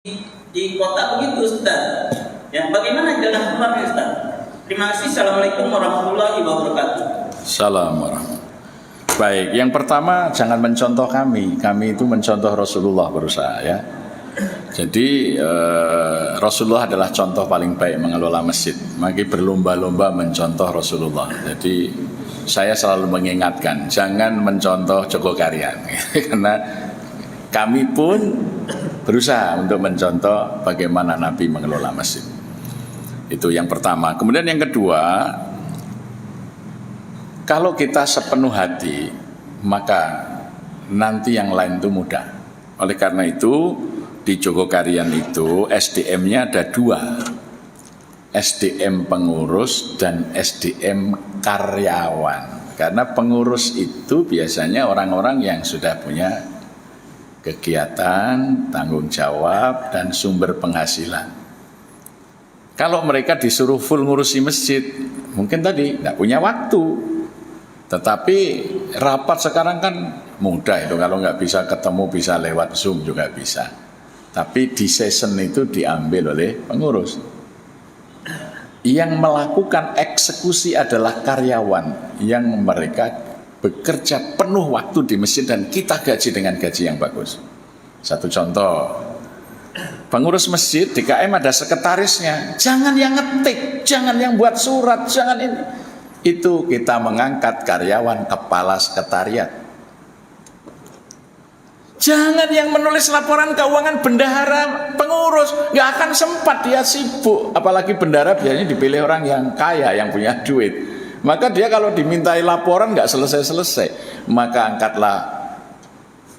di kota begitu, Ustaz. Ya, bagaimana jalan keluarnya, Ustaz? Terima kasih. Assalamualaikum warahmatullahi wabarakatuh. Assalamualaikum. Baik, yang pertama jangan mencontoh kami. Kami itu mencontoh Rasulullah berusaha ya. Jadi Rasulullah adalah contoh paling baik mengelola masjid. Maka berlomba-lomba mencontoh Rasulullah. Jadi saya selalu mengingatkan jangan mencontoh Jogokarian karena kami pun berusaha untuk mencontoh bagaimana Nabi mengelola masjid. Itu yang pertama. Kemudian yang kedua, kalau kita sepenuh hati, maka nanti yang lain itu mudah. Oleh karena itu, di Jogokarian itu SDM-nya ada dua. SDM pengurus dan SDM karyawan. Karena pengurus itu biasanya orang-orang yang sudah punya kegiatan, tanggung jawab, dan sumber penghasilan. Kalau mereka disuruh full ngurusi masjid, mungkin tadi tidak punya waktu. Tetapi rapat sekarang kan mudah itu, kalau nggak bisa ketemu bisa lewat Zoom juga bisa. Tapi di session itu diambil oleh pengurus. Yang melakukan eksekusi adalah karyawan yang mereka bekerja penuh waktu di masjid dan kita gaji dengan gaji yang bagus. Satu contoh, pengurus masjid di KM ada sekretarisnya, jangan yang ngetik, jangan yang buat surat, jangan ini. Itu kita mengangkat karyawan kepala sekretariat. Jangan yang menulis laporan keuangan bendahara pengurus, nggak akan sempat, dia sibuk. Apalagi bendahara biasanya dipilih orang yang kaya, yang punya duit. Maka dia kalau dimintai laporan nggak selesai-selesai. Maka angkatlah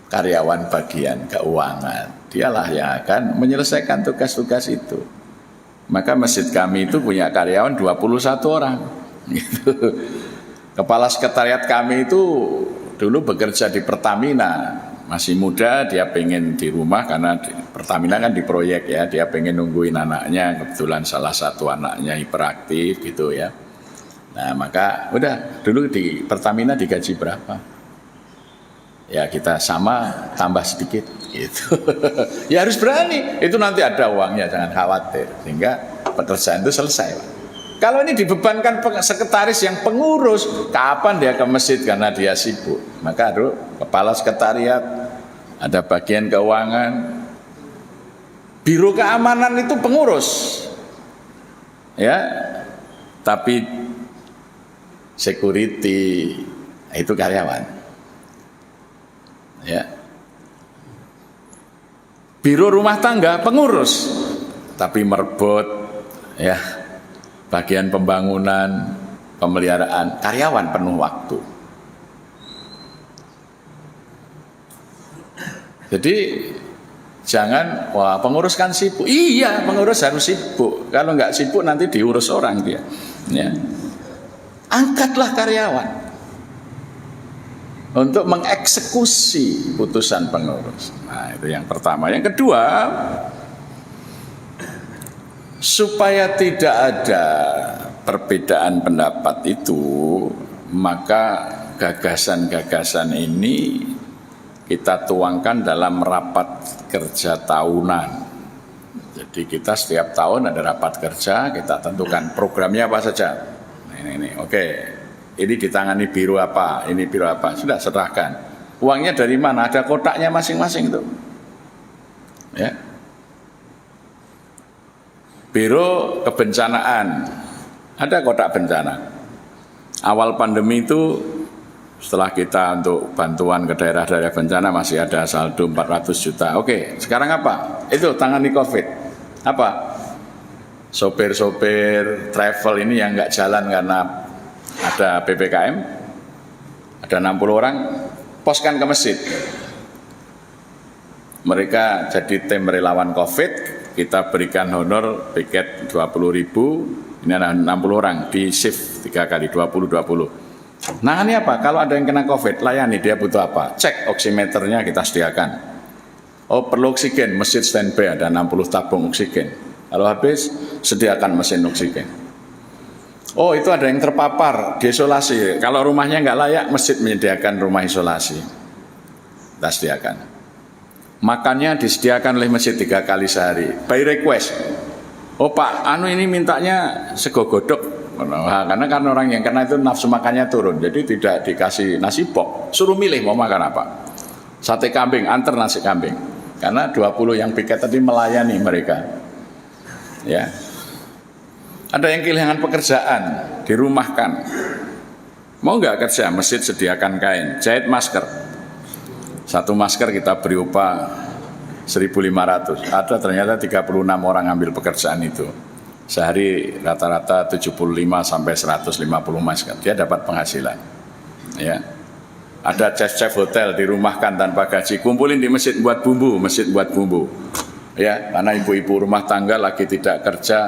karyawan bagian keuangan. Dialah yang akan menyelesaikan tugas-tugas itu. Maka masjid kami itu punya karyawan 21 orang. Gitu. Kepala sekretariat kami itu dulu bekerja di Pertamina. Masih muda, dia pengen di rumah karena Pertamina kan di proyek ya. Dia pengen nungguin anaknya. Kebetulan salah satu anaknya hiperaktif gitu ya. Nah maka udah dulu di Pertamina digaji berapa? Ya kita sama tambah sedikit gitu. Ya harus berani, itu nanti ada uangnya, jangan khawatir. Sehingga pekerjaan itu selesai. Kalau ini dibebankan sekretaris yang pengurus, kapan dia ke masjid karena dia sibuk? Maka ada kepala sekretariat, ada bagian keuangan, biro keamanan itu pengurus. Ya, tapi security itu karyawan. Ya. Biro rumah tangga pengurus, tapi merebut ya. Bagian pembangunan, pemeliharaan karyawan penuh waktu. Jadi jangan wah pengurus kan sibuk. Iya, pengurus harus sibuk. Kalau nggak sibuk nanti diurus orang dia. Ya. Angkatlah karyawan untuk mengeksekusi putusan pengurus. Nah, itu yang pertama. Yang kedua, supaya tidak ada perbedaan pendapat itu, maka gagasan-gagasan ini kita tuangkan dalam rapat kerja tahunan. Jadi kita setiap tahun ada rapat kerja, kita tentukan programnya apa saja. Ini, oke. Ini ditangani biro apa, ini biro apa, sudah serahkan. Uangnya dari mana? Ada kotaknya masing-masing itu. Ya. Biro kebencanaan, ada kotak bencana. Awal pandemi itu setelah kita untuk bantuan ke daerah-daerah bencana masih ada saldo 400 juta. Oke, sekarang apa? Itu tangani COVID. Apa? Sopir-sopir travel ini yang nggak jalan karena ada PPKM, ada 60 orang, poskan ke masjid. Mereka jadi tim relawan COVID. Kita berikan honor piket 20.000, ini ada 60 orang di shift 3 kali 20. Nah ini apa? Kalau ada yang kena COVID, layani, dia butuh apa? Cek oximeternya kita sediakan. Oh perlu oksigen, masjid standby ada 60 tabung oksigen. Kalau habis, sediakan mesin oksigen. Oh itu ada yang terpapar, diisolasi. Kalau rumahnya nggak layak, masjid menyediakan rumah isolasi. Kita sediakan. makannya disediakan oleh masjid 3 kali sehari by request. Oh Pak, ini mintanya sego godok. Nah, karena orang yang kena itu nafsu makannya turun, jadi tidak dikasih nasi pok, suruh milih mau makan apa. Sate kambing, antar nasi kambing. Karena 20 yang piket tadi melayani mereka. Ya. Ada yang kehilangan pekerjaan, dirumahkan. Mau nggak kerja? Masjid sediakan kain, jahit masker. 1 masker kita beri upah 1.500. Ada ternyata 36 orang ambil pekerjaan itu. Sehari rata-rata 75 sampai 150 masker. Dia dapat penghasilan. Ya. Ada chef-chef hotel dirumahkan tanpa gaji, kumpulin di masjid buat bumbu, masjid buat bumbu. Ya, karena ibu-ibu rumah tangga lagi tidak kerja.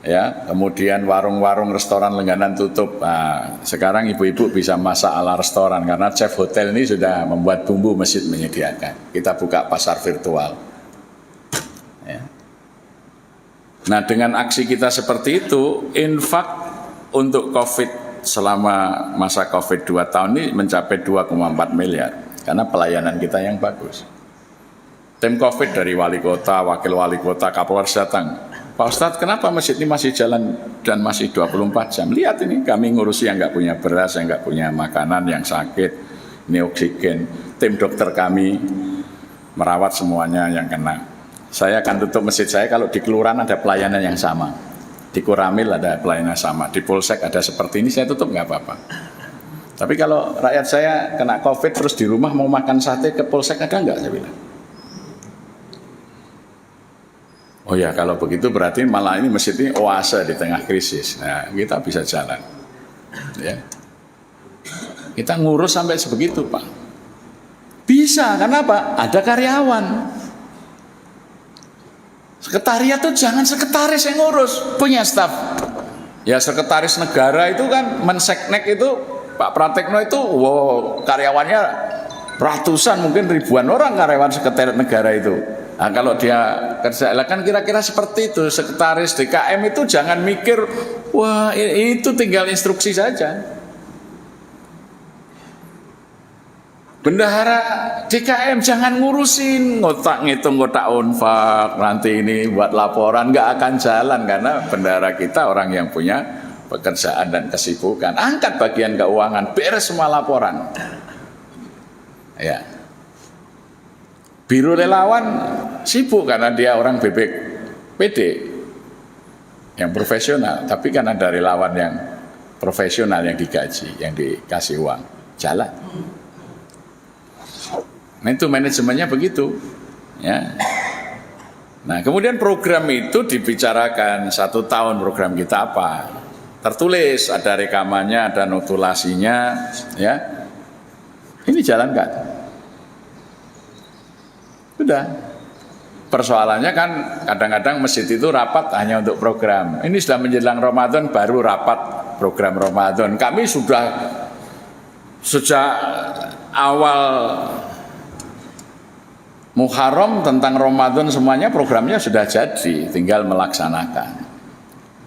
Ya, kemudian warung-warung restoran langganan tutup. Nah, sekarang ibu-ibu bisa masak ala restoran karena chef hotel ini sudah membuat bumbu, masjid menyediakan. Kita buka pasar virtual. Ya. Nah, dengan aksi kita seperti itu, infak untuk COVID selama masa COVID 2 tahun ini mencapai 2,4 miliar karena pelayanan kita yang bagus. Tim COVID dari wali kota, wakil wali kota, Kapolres datang. Pak Ustadz, kenapa masjid ini masih jalan dan masih 24 jam? Lihat ini, kami ngurusi yang nggak punya beras, yang nggak punya makanan, yang sakit, ini oksigen. Tim dokter kami merawat semuanya yang kena. Saya akan tutup masjid saya kalau di kelurahan ada pelayanan yang sama. Di Koramil ada pelayanan sama. Di Polsek ada seperti ini, saya tutup nggak apa-apa. Tapi kalau rakyat saya kena COVID terus di rumah mau makan sate ke Polsek ada nggak, saya bilang. Oh ya, kalau begitu berarti malah ini masjid ini oase di tengah krisis. Nah, kita bisa jalan. Ya. Kita ngurus sampai sebegitu, Pak. Bisa, kenapa? Ada karyawan. Sekretariat itu jangan sekretaris yang ngurus, punya staf. Ya sekretaris negara itu kan Menseknek itu Pak Pratekno itu karyawannya ratusan mungkin ribuan orang karyawan sekretariat negara itu. Nah, kalau dia kerja kan kira-kira seperti itu. Sekretaris DKM itu jangan mikir wah itu tinggal instruksi saja. Bendahara DKM jangan ngurusin ngotak ngitung kotak infak nanti ini buat laporan, nggak akan jalan karena bendahara kita orang yang punya pekerjaan dan kesibukan. Angkat bagian keuangan, beres semua laporan. Ya. Biro relawan sibuk karena dia orang BPD yang profesional, tapi kan ada relawan yang profesional yang digaji, yang dikasih uang, jalan. Nah itu manajemennya begitu, ya. Nah kemudian program itu dibicarakan 1 tahun program kita apa, tertulis, ada rekamannya, ada notulasinya, ya. Ini jalankan. Sudah. Persoalannya kan kadang-kadang masjid itu rapat hanya untuk program. Ini sudah menjelang Ramadan baru rapat program Ramadan. Kami sudah sejak awal Muharram tentang Ramadan semuanya programnya sudah jadi, tinggal melaksanakan.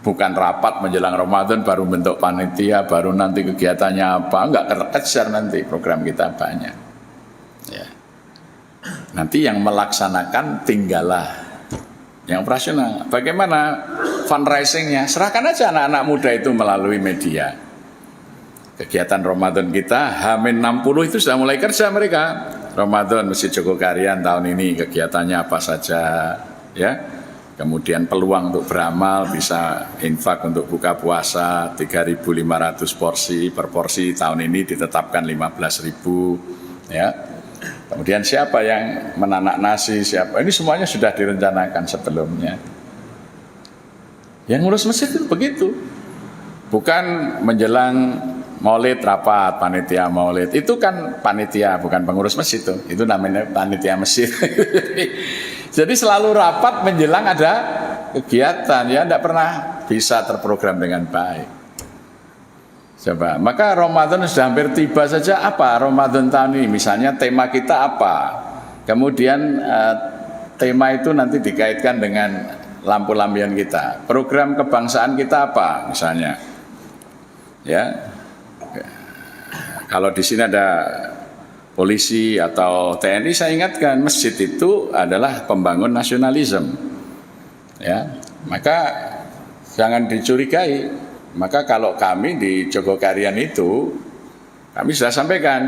Bukan rapat menjelang Ramadan baru bentuk panitia, baru nanti kegiatannya apa, enggak kejar nanti program kita banyak. Ya. Nanti yang melaksanakan tinggallah yang operasional. Bagaimana fundraisingnya? Serahkan aja anak-anak muda itu melalui media. Kegiatan Ramadan kita H-60 itu sudah mulai kerja mereka. Ramadan Masjid Jogokarian tahun ini kegiatannya apa saja, ya. Kemudian peluang untuk beramal, bisa infak untuk buka puasa 3.500 porsi, per porsi tahun ini ditetapkan 15.000, ya. Kemudian siapa yang menanak nasi, siapa, ini semuanya sudah direncanakan sebelumnya. Yang ngurus masjid itu begitu, bukan menjelang Maulid rapat, panitia Maulid itu kan panitia bukan pengurus masjid itu namanya panitia masjid. Jadi selalu rapat menjelang ada kegiatan, ya tidak pernah bisa terprogram dengan baik. Coba, maka Ramadan sudah hampir tiba saja. Apa Ramadan tahun ini? Misalnya tema kita apa? Kemudian tema itu nanti dikaitkan dengan lampu-lampion kita. Program kebangsaan kita apa? Misalnya, ya. Kalau di sini ada polisi atau TNI, saya ingatkan masjid itu adalah pembangun nasionalisme. Ya, maka jangan dicurigai. Maka kalau kami di Jogokarian itu, kami sudah sampaikan,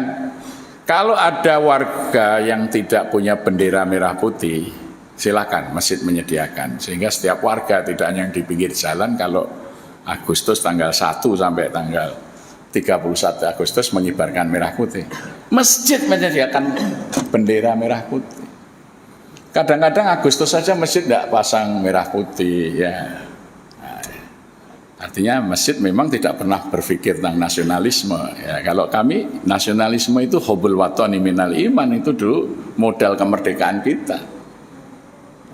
kalau ada warga yang tidak punya bendera merah putih, silakan masjid menyediakan. Sehingga setiap warga, tidak hanya yang di pinggir jalan, kalau Agustus tanggal 1 sampai tanggal 31 Agustus mengibarkan merah putih, masjid menyediakan bendera merah putih. Kadang-kadang Agustus saja masjid tidak pasang merah putih, ya. Nah, artinya masjid memang tidak pernah berpikir tentang nasionalisme. Ya, kalau kami, nasionalisme itu hubul watani minal iman, itu dulu modal kemerdekaan kita.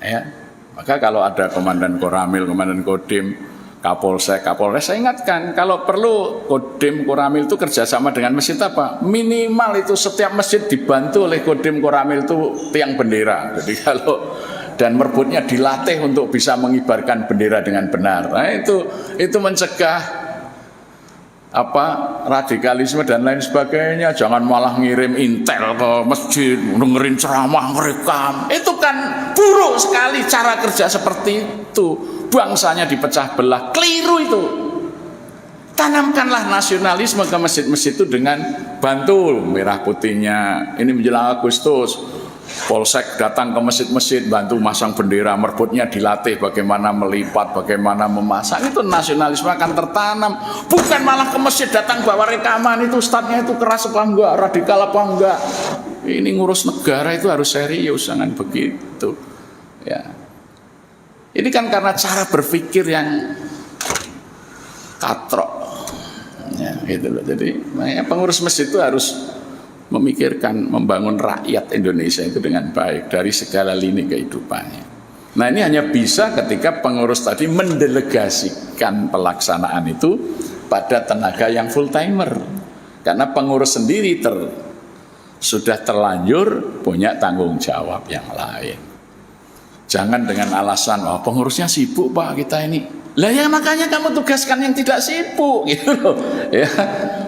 Ya, maka kalau ada komandan Koramil, komandan Kodim, Kapolsek, saya ingatkan, kalau perlu Kodim, Koramil itu kerjasama dengan masjid apa? Minimal itu setiap masjid dibantu oleh Kodim, Koramil itu tiang bendera. Jadi kalau dan merbutnya dilatih untuk bisa mengibarkan bendera dengan benar. Nah, itu mencegah radikalisme dan lain sebagainya. Jangan malah ngirim intel ke masjid, dengerin ceramah merekam. Itu kan buruk sekali cara kerja seperti itu. Bangsanya dipecah belah, keliru itu. Tanamkanlah nasionalisme ke masjid-masjid itu dengan bantu merah putihnya. Ini menjelang Agustus, Polsek datang ke masjid-masjid, bantu masang bendera, merbutnya dilatih bagaimana melipat, bagaimana memasang. Itu nasionalisme akan tertanam. Bukan malah ke masjid datang bawa rekaman, itu ustadznya itu keras apa enggak, radikal apa enggak. Ini ngurus negara itu harus serius, jangan begitu. Ya. Ini kan karena cara berpikir yang katrok. Ya, gitu loh. Jadi pengurus masjid itu harus memikirkan membangun rakyat Indonesia itu dengan baik dari segala lini kehidupannya. Nah, ini hanya bisa ketika pengurus tadi mendelegasikan pelaksanaan itu pada tenaga yang full timer. Karena pengurus sendiri sudah terlanjur punya tanggung jawab yang lain. Jangan dengan alasan, pengurusnya sibuk Pak kita ini. Lah ya makanya kamu tugaskan yang tidak sibuk gitu loh. Ya.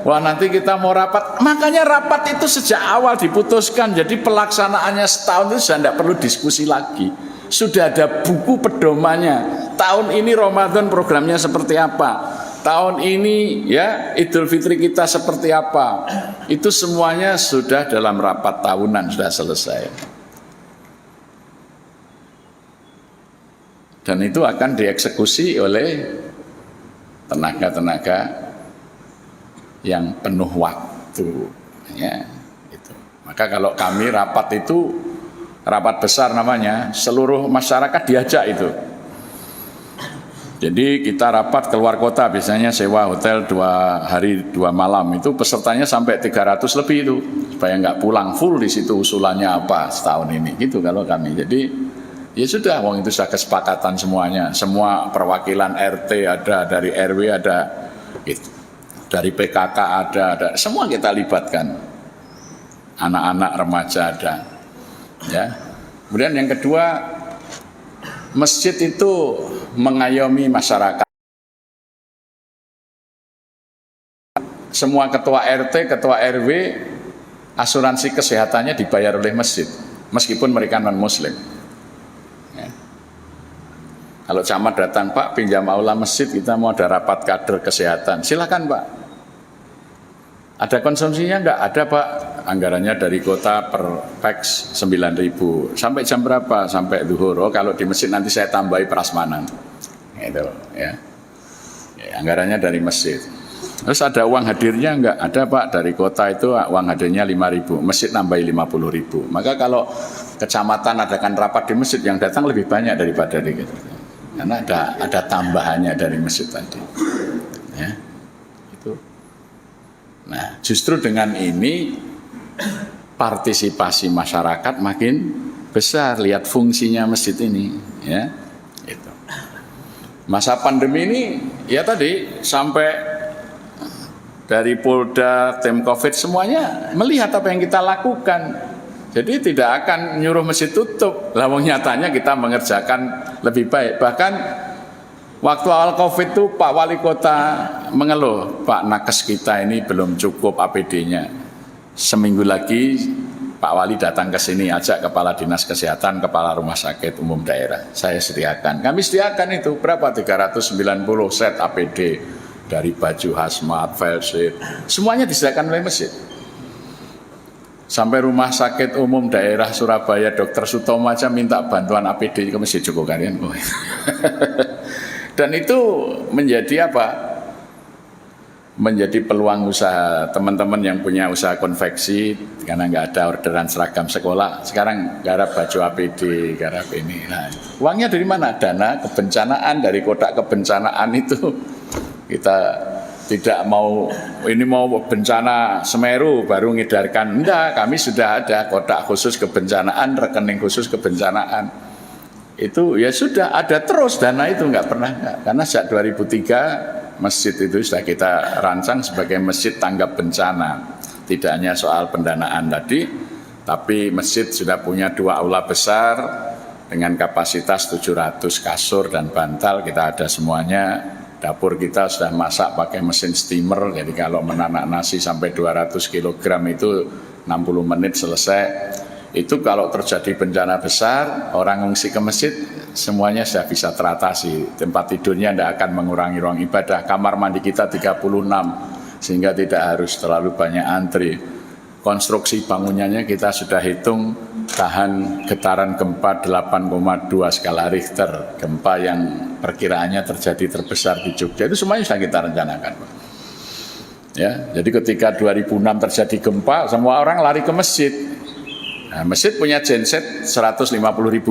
Wah nanti kita mau rapat. Makanya rapat itu sejak awal diputuskan. Jadi pelaksanaannya setahun itu sudah tidak perlu diskusi lagi. Sudah ada buku pedomannya. Tahun ini Ramadan programnya seperti apa? Tahun ini ya Idul Fitri kita seperti apa? Itu semuanya sudah dalam rapat tahunan sudah selesai. Dan itu akan dieksekusi oleh tenaga-tenaga yang penuh waktu. Ya, gitu. Maka kalau kami rapat itu, rapat besar namanya, seluruh masyarakat diajak itu. Jadi kita rapat keluar kota, biasanya sewa hotel 2 hari 2 malam, itu pesertanya sampai 300 lebih itu, supaya nggak pulang full di situ usulannya apa setahun ini, gitu kalau kami. Jadi ya sudah, wong itu sudah kesepakatan semuanya. Semua perwakilan RT ada, dari RW ada, gitu. Dari PKK ada, semua kita libatkan. Anak-anak remaja ada. Ya. Kemudian yang kedua, masjid itu mengayomi masyarakat. Semua ketua RT, ketua RW, asuransi kesehatannya dibayar oleh masjid, meskipun mereka non-muslim. Kalau camat datang, Pak pinjam aula masjid, kita mau ada rapat kader kesehatan, silakan Pak. Ada konsumsinya enggak? Ada Pak. Anggarannya dari kota per peks 9.000. Sampai jam berapa? Sampai zuhur. Oh, kalau di masjid nanti saya tambahi prasmanan. Gitu ya. Anggarannya dari masjid. Terus ada uang hadirnya enggak? Ada Pak, dari kota itu uang hadirnya 5.000. Masjid nambahi 50.000. Maka kalau kecamatan adakan rapat di masjid, yang datang lebih banyak daripada di gitu. Karena ada tambahannya dari masjid tadi. Ya. Itu. Nah, justru dengan ini partisipasi masyarakat makin besar, lihat fungsinya masjid ini, ya. Itu. Masa pandemi ini ya tadi sampai dari Polda, tim Covid semuanya melihat apa yang kita lakukan. Jadi tidak akan nyuruh masjid tutup. Lah nyatanya kita mengerjakan lebih baik. Bahkan waktu awal Covid itu Pak Wali Kota mengeluh, Pak nakes kita ini belum cukup APD-nya. seminggu lagi Pak Wali datang ke sini, ajak kepala dinas kesehatan, kepala rumah sakit umum daerah. Saya sediakan. Kami sediakan itu berapa? 390 set APD dari baju hazmat, face shield, semuanya disediakan oleh masjid. Sampai rumah sakit umum daerah Surabaya Dr. Sutomo aja minta bantuan APD ke masjid cukup kalian. Dan itu menjadi apa? Menjadi peluang usaha teman-teman yang punya usaha konveksi karena nggak ada orderan seragam sekolah. Sekarang garap baju APD, garap ini. Nah, uangnya dari mana? Dana kebencanaan, dari kotak kebencanaan itu. Kita tidak mau ini mau bencana Semeru baru ngedarkan. Enggak, kami sudah ada kotak khusus kebencanaan, rekening khusus kebencanaan. Itu ya sudah ada terus dana itu nggak pernah enggak. Karena sejak 2003 masjid itu sudah kita rancang sebagai masjid tanggap bencana. Tidak hanya soal pendanaan tadi, tapi masjid sudah punya 2 aula besar dengan kapasitas 700 kasur dan bantal, kita ada semuanya. Dapur kita sudah masak pakai mesin steamer, jadi kalau menanak nasi sampai 200 kg itu 60 menit selesai. Itu kalau terjadi bencana besar, orang ngungsi ke masjid, semuanya sudah bisa teratasi. Tempat tidurnya tidak akan mengurangi ruang ibadah. Kamar mandi kita 36, sehingga tidak harus terlalu banyak antri. Konstruksi bangunannya kita sudah hitung tahan getaran gempa 8,2 skala Richter. Gempa yang perkiraannya terjadi terbesar di Jogja, itu semuanya sudah kita rencanakan. Ya, jadi ketika 2006 terjadi gempa, semua orang lari ke masjid. Nah, masjid punya genset 150.000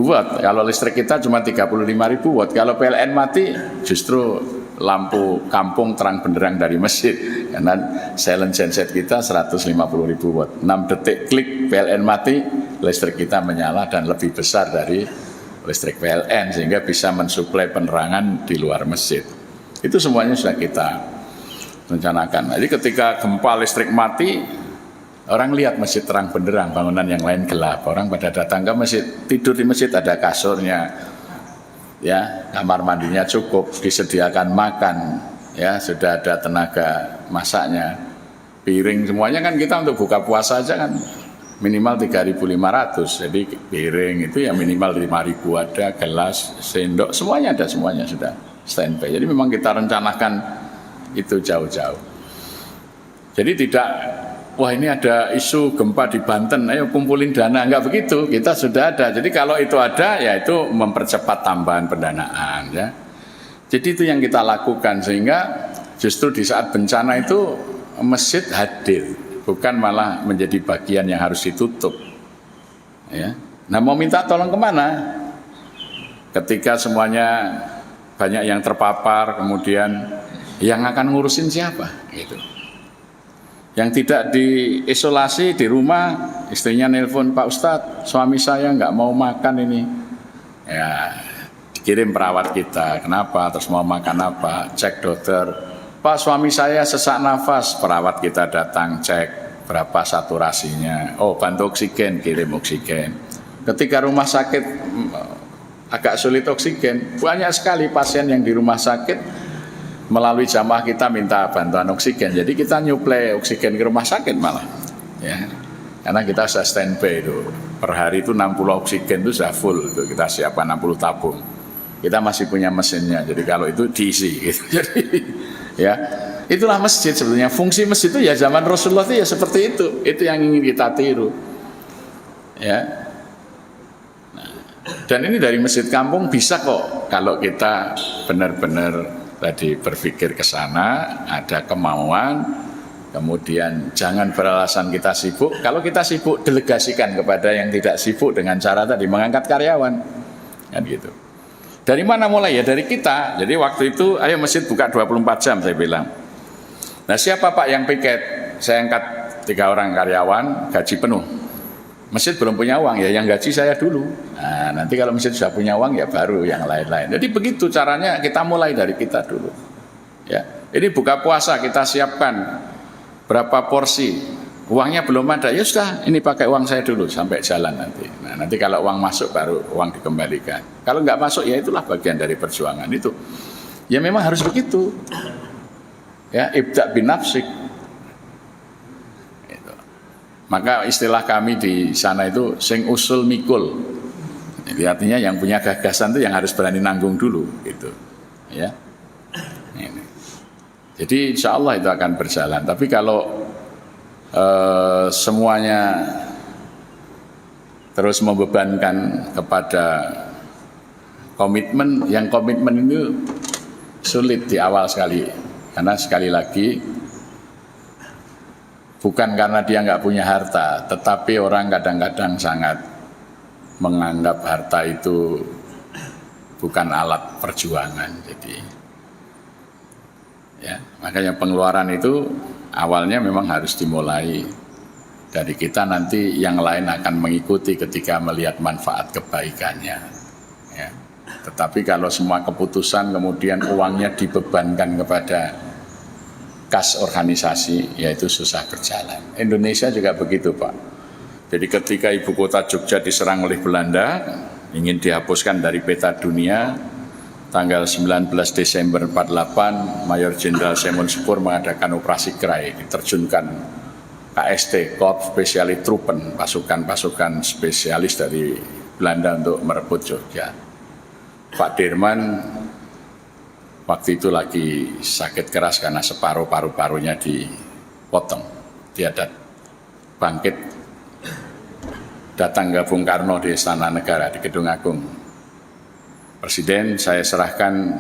watt. Kalau listrik kita cuma 35.000 watt. Kalau PLN mati, justru lampu kampung terang benderang dari masjid. Karena silent genset kita 150.000 watt. 6 detik klik PLN mati, listrik kita menyala dan lebih besar dari listrik PLN sehingga bisa mensuplai penerangan di luar masjid. Itu semuanya sudah kita rencanakan. Jadi ketika gempa listrik mati, orang lihat masjid terang benderang, bangunan yang lain gelap. Orang pada datang ke masjid, tidur di masjid, ada kasurnya, ya, kamar mandinya cukup, disediakan makan, ya, sudah ada tenaga masaknya, piring semuanya kan kita untuk buka puasa aja kan minimal 3.500. Jadi piring itu ya minimal 5.000 ada, gelas, sendok, semuanya ada, semuanya sudah standby. Jadi memang kita rencanakan itu jauh-jauh. Jadi tidak, wah ini ada isu gempa di Banten, ayo kumpulin dana, enggak begitu, kita sudah ada. Jadi kalau itu ada, ya itu mempercepat tambahan pendanaan, ya. Jadi itu yang kita lakukan sehingga justru di saat bencana itu masjid hadir, bukan malah menjadi bagian yang harus ditutup. Ya. Nah mau minta tolong kemana? Ketika semuanya banyak yang terpapar, kemudian yang akan ngurusin siapa? Gitu. Yang tidak diisolasi di rumah, istrinya nelpon, Pak Ustadz, suami saya nggak mau makan ini. Ya, dikirim perawat kita, kenapa? Terus mau makan apa? Cek dokter. Pak, suami saya sesak nafas, perawat kita datang cek berapa saturasinya. Oh, bantu oksigen, kirim oksigen. Ketika rumah sakit agak sulit oksigen, banyak sekali pasien yang di rumah sakit melalui jamaah kita minta bantuan oksigen. Jadi kita nyuplai oksigen ke rumah sakit malah, ya. Karena kita sudah standby itu. Per hari itu 60 oksigen itu sudah full, itu kita siapkan 60 tabung. Kita masih punya mesinnya. Jadi kalau itu diisi gitu. Jadi ya, itulah masjid sebetulnya. Fungsi masjid itu ya zaman Rasulullah itu ya seperti itu. Itu yang ingin kita tiru. Ya. Nah, dan ini dari masjid kampung bisa kok kalau kita benar-benar tadi berpikir ke sana, ada kemauan, kemudian jangan beralasan kita sibuk. Kalau kita sibuk, delegasikan kepada yang tidak sibuk dengan cara tadi mengangkat karyawan, kan gitu. Dari mana mulai? Ya dari kita. Jadi waktu itu, ayo masjid buka 24 jam saya bilang. Nah siapa Pak yang piket? Saya angkat 3 orang karyawan, gaji penuh. Masjid belum punya uang, ya yang gaji saya dulu. Nah, nanti kalau masjid sudah punya uang ya baru yang lain-lain. Jadi begitu caranya, kita mulai dari kita dulu. Ya, ini buka puasa kita siapkan berapa porsi. Uangnya belum ada, ya sudah ini pakai uang saya dulu sampai jalan nanti. Nah, nanti kalau uang masuk baru uang dikembalikan. Kalau nggak masuk ya itulah bagian dari perjuangan itu. Ya memang harus begitu. Ya, ibda' bin nafsik. Maka istilah kami di sana itu sing usul mikul. Jadi artinya yang punya gagasan itu yang harus berani nanggung dulu gitu. Ya. Ini. Jadi insya Allah itu akan berjalan. Tapi kalau semuanya terus membebankan kepada komitmen, yang komitmen itu sulit di awal sekali. Karena sekali lagi bukan karena dia nggak punya harta, tetapi orang kadang-kadang sangat menganggap harta itu bukan alat perjuangan. Jadi ya, makanya pengeluaran itu awalnya memang harus dimulai dari kita, nanti yang lain akan mengikuti ketika melihat manfaat kebaikannya. Ya. Tetapi kalau semua keputusan kemudian uangnya dibebankan kepada kas organisasi, yaitu susah berjalan. Indonesia juga begitu, Pak. Jadi ketika ibu kota Jogja diserang oleh Belanda, ingin dihapuskan dari peta dunia, tanggal 19 Desember 48, Mayor Jenderal Simon Sepur mengadakan operasi Gerai, diterjunkan KST, Korps Speciale Truppen, pasukan-pasukan spesialis dari Belanda untuk merebut Jogja. Pak Dirman waktu itu lagi sakit keras karena separuh paru-parunya dipotong. Dia bangkit, datang ke Bung Karno di Istana Negara, di Gedung Agung. Presiden, saya serahkan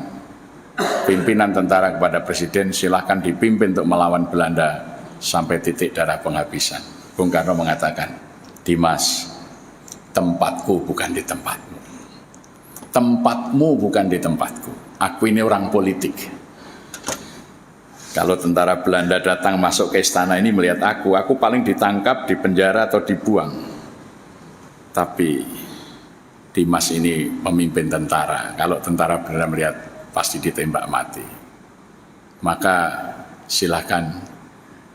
pimpinan tentara kepada Presiden, silahkan dipimpin untuk melawan Belanda sampai titik darah penghabisan. Bung Karno mengatakan, Dimas, tempatku bukan di tempatmu. Tempatmu bukan di tempatku. Aku ini orang politik. Kalau tentara Belanda datang masuk ke istana ini melihat aku paling ditangkap, dipenjara atau dibuang. Tapi Dimas ini pemimpin tentara. Kalau tentara Belanda melihat pasti ditembak mati. Maka silakan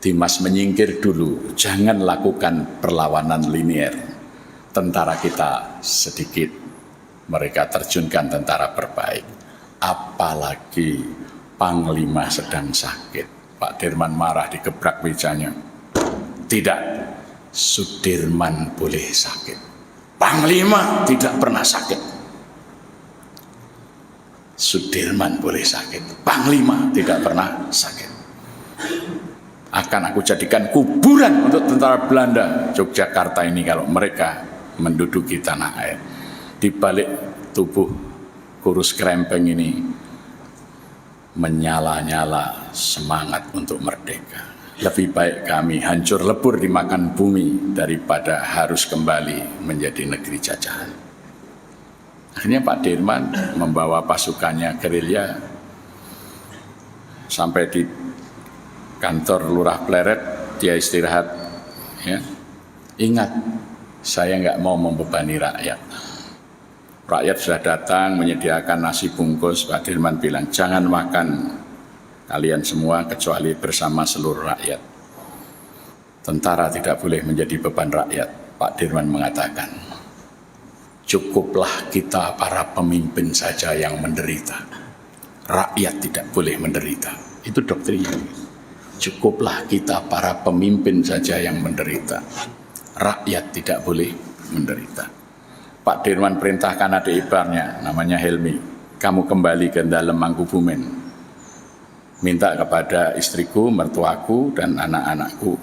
Dimas menyingkir dulu. Jangan lakukan perlawanan linier. Tentara kita sedikit, mereka terjunkan tentara terbaik. Apalagi Panglima sedang sakit. Pak Dirman marah, digebrak mejanya. Tidak, Sudirman boleh sakit. Panglima tidak pernah sakit. Sudirman boleh sakit. Panglima tidak pernah sakit. Akan aku jadikan kuburan untuk tentara Belanda Yogyakarta ini kalau mereka menduduki tanah air. Di balik tubuh kurus kerempeng ini menyala-nyala semangat untuk merdeka. Lebih baik kami hancur lebur dimakan bumi daripada harus kembali menjadi negeri jajahan. Akhirnya Pak Dirman membawa pasukannya gerilya sampai di kantor Lurah Pleret, dia istirahat. Ya. Ingat, saya nggak mau membebani rakyat. Rakyat sudah datang menyediakan nasi bungkus. Pak Dirman bilang, jangan makan kalian semua kecuali bersama seluruh rakyat. Tentara tidak boleh menjadi beban rakyat. Pak Dirman mengatakan, cukuplah kita para pemimpin saja yang menderita. Rakyat tidak boleh menderita. Itu doktrinnya. Cukuplah kita para pemimpin saja yang menderita. Rakyat tidak boleh menderita. Pak Dirman perintahkan adik iparnya, namanya Helmi, kamu kembali ke dalam Mangkubumen. Minta kepada istriku, mertuaku, dan anak-anakku,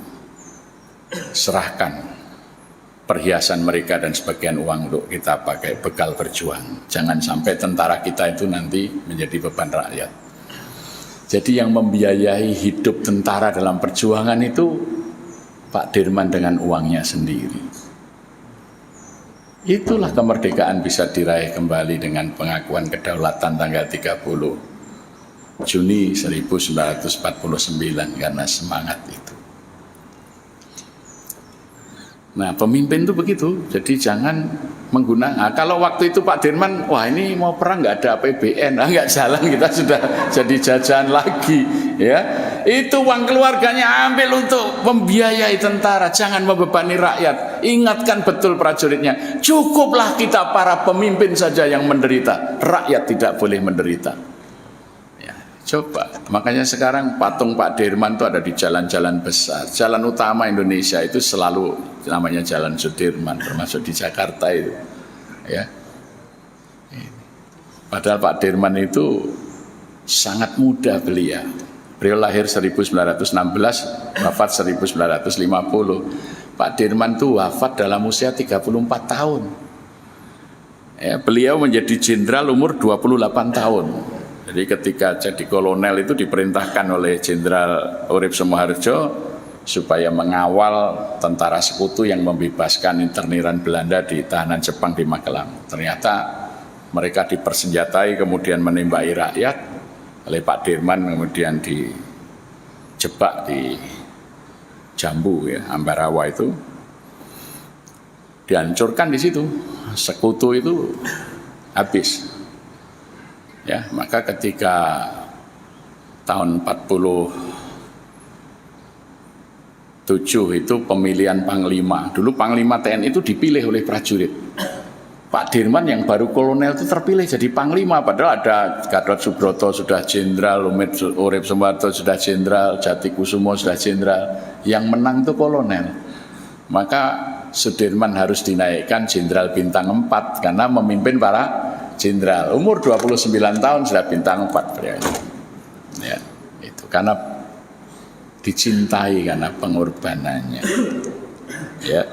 serahkan perhiasan mereka dan sebagian uang untuk kita pakai bekal berjuang. Jangan sampai tentara kita itu nanti menjadi beban rakyat. Jadi yang membiayai hidup tentara dalam perjuangan itu Pak Dirman dengan uangnya sendiri. Itulah kemerdekaan bisa diraih kembali dengan pengakuan kedaulatan tanggal 30 Juni 1949 karena semangat itu. Nah, pemimpin itu begitu. Jadi jangan menggunakan. Kalau waktu itu Pak Dirman, wah ini mau perang nggak ada APBN, nggak jalan, kita sudah jadi jajan lagi, ya. Itu uang keluarganya ambil untuk membiayai tentara, jangan membebani rakyat. Ingatkan betul prajuritnya, cukuplah kita para pemimpin saja yang menderita, rakyat tidak boleh menderita. Ya, Coba, makanya sekarang patung Pak Dirman itu ada di jalan-jalan besar. Jalan utama Indonesia itu selalu namanya Jalan Sudirman, termasuk di Jakarta itu. Ya. Padahal Pak Dirman itu sangat muda beliau. Beliau lahir 1916, wafat 1950. Pak Dirman itu wafat dalam usia 34 tahun. Ya, beliau menjadi jenderal umur 28 tahun. Jadi ketika jadi kolonel itu diperintahkan oleh Jenderal Urip Sumoharjo supaya mengawal tentara sekutu yang membebaskan interniran Belanda di tahanan Jepang di Magelang. Ternyata mereka dipersenjatai kemudian menembaki rakyat oleh Pak Dirman, kemudian dijebak di Jambu ya, Ambarawa itu. Dihancurkan di situ. Sekutu itu habis. Ya, maka ketika tahun 47 itu pemilihan Panglima. Dulu Panglima TNI itu dipilih oleh prajurit. Pak Dirman yang baru kolonel itu terpilih jadi Panglima. Padahal ada Gatot Subroto sudah jenderal, Urip Sumoharjo sudah jenderal, Jatikusumo sudah jenderal. Yang menang itu kolonel. Maka Sudirman harus dinaikkan jenderal bintang 4 karena memimpin para jenderal. Umur 29 tahun sudah bintang 4 beliau. Ya, itu karena dicintai, karena pengorbanannya. Ya.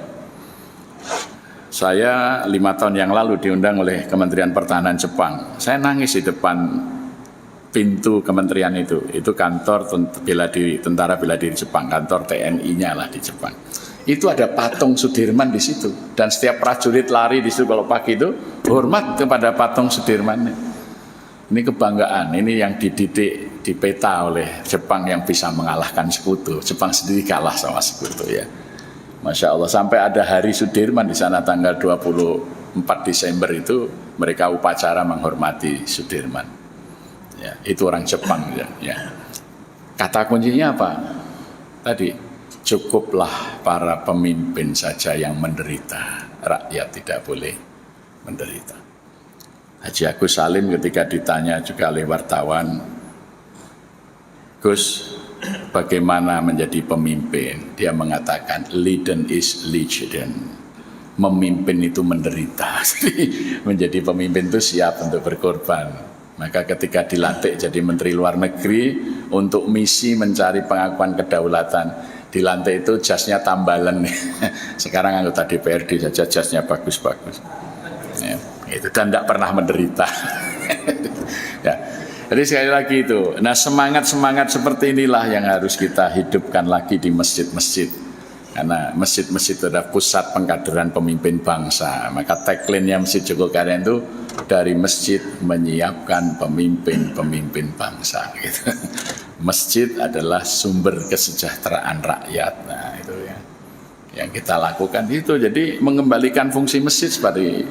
Saya 5 tahun yang lalu diundang oleh Kementerian Pertahanan Jepang. Saya nangis di depan pintu kementerian itu. Itu kantor Tentara Bela Diri Jepang, kantor TNI-nya lah di Jepang. Itu ada patung Sudirman di situ, dan setiap prajurit lari di situ kalau pagi itu hormat kepada patung Sudirman. Ini kebanggaan, ini yang dididik di peta oleh Jepang yang bisa mengalahkan sekutu. Jepang sendiri kalah sama sekutu ya. Masya Allah, sampai ada Hari Sudirman di sana tanggal 24 Desember itu mereka upacara menghormati Sudirman. Ya, itu orang Jepang ya. Kata kuncinya apa? Tadi, cukuplah para pemimpin saja yang menderita, rakyat tidak boleh menderita. Haji Agus Salim ketika ditanya juga oleh wartawan, Gus, bagaimana menjadi pemimpin? Dia mengatakan, leaden is legend. Memimpin itu menderita. Menjadi pemimpin itu siap untuk berkorban. Maka ketika dilantik jadi Menteri Luar Negeri untuk misi mencari pengakuan kedaulatan, di lantai itu jasnya tambalan. Sekarang anggota DPRD saja jasnya bagus-bagus. Ya, itu dan tidak pernah menderita. Ya. Jadi sekali lagi itu. Nah, semangat seperti inilah yang harus kita hidupkan lagi di masjid-masjid. Karena masjid-masjid itu adalah pusat pengkaderan pemimpin bangsa. Maka tagline-nya Masjid Jogokaryan itu dari masjid menyiapkan pemimpin-pemimpin bangsa gitu. Masjid adalah sumber kesejahteraan rakyat. Nah, itu ya yang kita lakukan itu. Jadi mengembalikan fungsi masjid seperti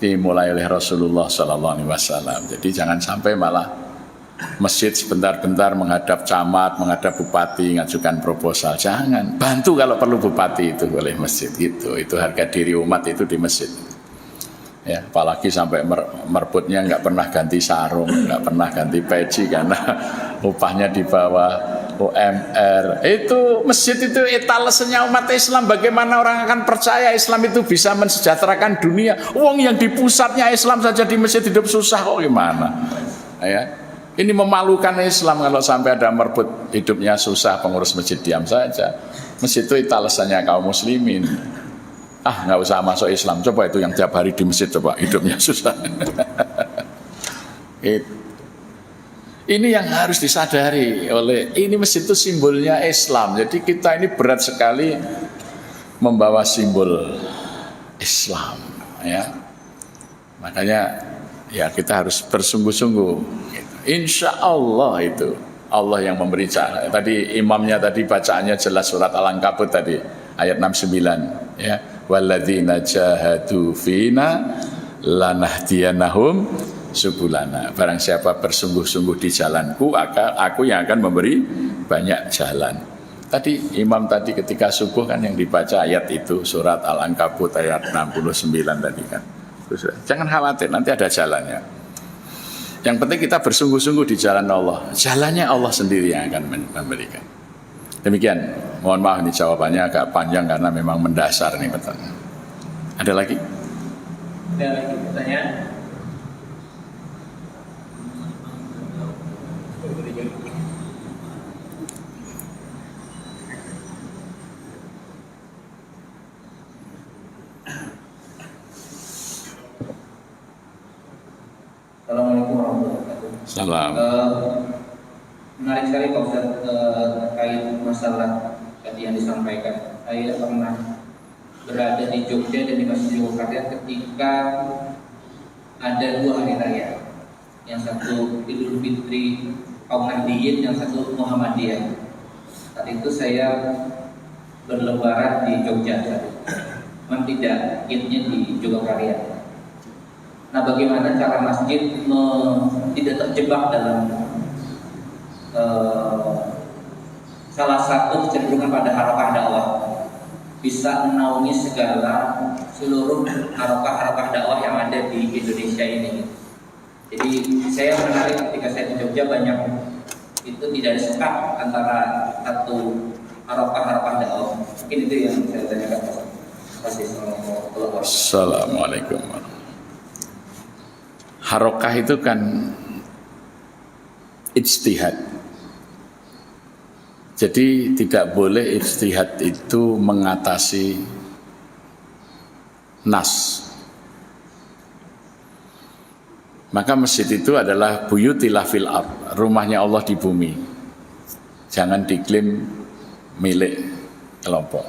dimulai oleh Rasulullah SAW. Jadi jangan sampai malah masjid sebentar-bentar menghadap camat, menghadap bupati, ngajukan proposal. Jangan, bantu kalau perlu bupati itu oleh masjid gitu. Itu harga diri umat itu di masjid. Ya, apalagi sampai merebutnya nggak pernah ganti sarung, nggak pernah ganti peci karena upahnya di bawah UMR. Itu masjid itu etalesenya umat Islam. Bagaimana orang akan percaya Islam itu bisa mensejahterakan dunia? Uang yang di pusatnya Islam saja di masjid hidup susah kok gimana? Ya, ini memalukan Islam kalau sampai ada merebut hidupnya susah, pengurus masjid diam saja. Masjid itu etalesenya kaum muslimin. Nggak usah masuk Islam, coba itu yang tiap hari di masjid, coba hidupnya susah. Ini yang harus disadari ini masjid itu simbolnya Islam. Jadi kita ini berat sekali membawa simbol Islam ya. Makanya ya kita harus bersungguh-sungguh. Insya Allah itu Allah yang memberi cara. Tadi imamnya tadi bacaannya jelas surat Al-Ankabut tadi ayat 69 ya. Walladzina jahadu fina lanahdiyanahum subulana. Barang siapa bersungguh-sungguh di jalanku, aku yang akan memberi banyak jalan. Tadi imam tadi ketika subuh kan yang dibaca ayat itu surat Al-Ankabut ayat 69 tadi kan. Terus, jangan khawatir, nanti ada jalannya. Yang penting kita bersungguh-sungguh di jalan Allah. Jalannya Allah sendiri yang akan memberikan. Demikian. Mohon maaf ini jawabannya agak panjang karena memang mendasar nih pertanyaan. Ada lagi? Ada lagi pertanyaan? Assalamualaikum warahmatullahi wabarakatuh. Salam. Menarik sekali Pak Ustaz terkait masalah tadi yang disampaikan. Saya pernah berada di Jogja dan di Masjid Yogyakarta ketika ada 2 hari raya. Yang satu Idul Fitri kaum Nahdiyin, yang satu Muhammadiyah. Saat itu saya berlebaran di Jogja. Memang tidak idnya di Jogjakarta. Nah, bagaimana cara masjid tidak terjebak dalam salah satu kecenderungan pada harokah dakwah, bisa menaungi seluruh harokah dakwah yang ada di Indonesia ini. Jadi saya menarik ketika saya di Jogja, banyak itu tidak ada sekat antara satu harokah dakwah. Mungkin itu yang saya tanyakan. Assalamualaikum. Harokah itu kan ijtihad. Jadi tidak boleh ijtihad itu mengatasi nas. Maka masjid itu adalah buyutillah fil ard, rumahnya Allah di bumi. Jangan diklaim milik kelompok.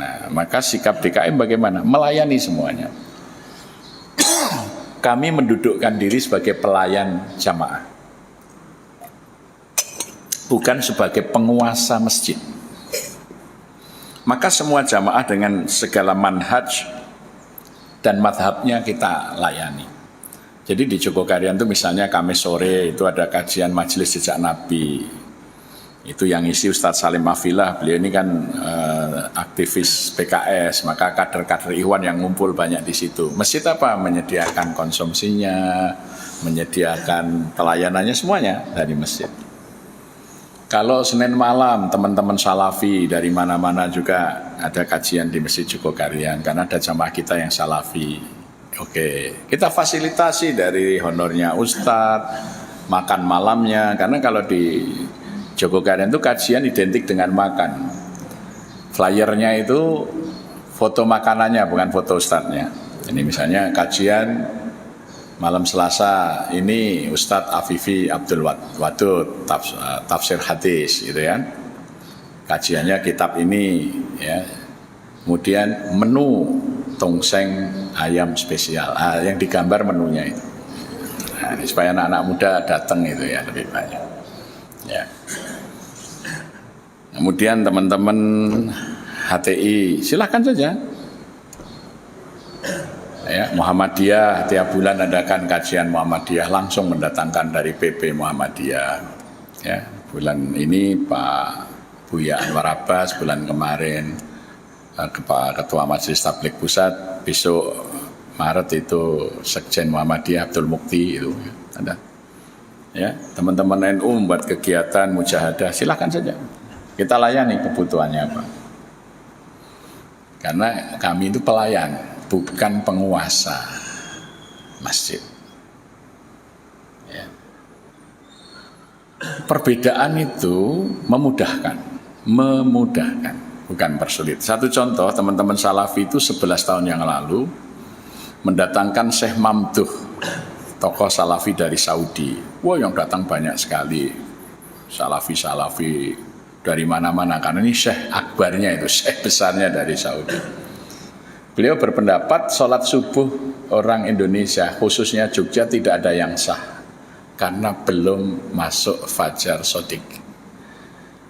Nah, maka sikap DKM bagaimana? Melayani semuanya. Kami mendudukkan diri sebagai pelayan jamaah, bukan sebagai penguasa masjid. Maka semua jamaah dengan segala manhaj dan madhabnya kita layani. Jadi di Jogokarian itu misalnya Kamis sore itu ada kajian majelis jejak Nabi. Itu yang isi Ustadz Salim Afilah, beliau ini kan aktivis PKS, maka kader-kader Ikhwan yang ngumpul banyak di situ. Masjid apa? Menyediakan konsumsinya, menyediakan pelayanannya semuanya dari masjid. Kalau Senin malam teman-teman Salafi dari mana-mana juga ada kajian di Masjid Jogokarian karena ada jamaah kita yang Salafi. Oke, kita fasilitasi dari honornya Ustadz, makan malamnya, karena kalau di Jogokarian itu kajian identik dengan makan. Flyernya itu foto makanannya, bukan foto ustadznya. Ini misalnya kajian malam Selasa, ini Ustadz Afifi Abdul Wadud, tafsir hadis, gitu kan. Kajiannya kitab ini, ya. Kemudian menu tongseng ayam spesial, yang digambar menunya itu. Nah, ini supaya anak-anak muda datang itu ya lebih banyak. Ya. Kemudian teman-teman HTI silahkan saja. Ya, Muhammadiyah tiap bulan adakan kajian Muhammadiyah, langsung mendatangkan dari PP Muhammadiyah. Ya, bulan ini Pak Buya Anwar Abbas, bulan kemarin Ketua Majelis Tabligh Pusat, besok Maret itu Sekjen Muhammadiyah Abdul Mukti itu ada. Ya, teman-teman NU membuat kegiatan mujahadah, silakan saja. Kita layani kebutuhannya apa. Karena kami itu pelayan, bukan penguasa masjid. Ya. Perbedaan itu memudahkan, bukan persulit. Satu contoh, teman-teman Salafi itu 11 tahun yang lalu mendatangkan Syekh Mamduh, tokoh Salafi dari Saudi. Wah, yang datang banyak sekali. Salafi dari mana-mana, karena ini Syekh Akbarnya itu, Syekh besarnya dari Saudi. Beliau berpendapat sholat subuh orang Indonesia, khususnya Jogja, tidak ada yang sah karena belum masuk Fajar Sodik.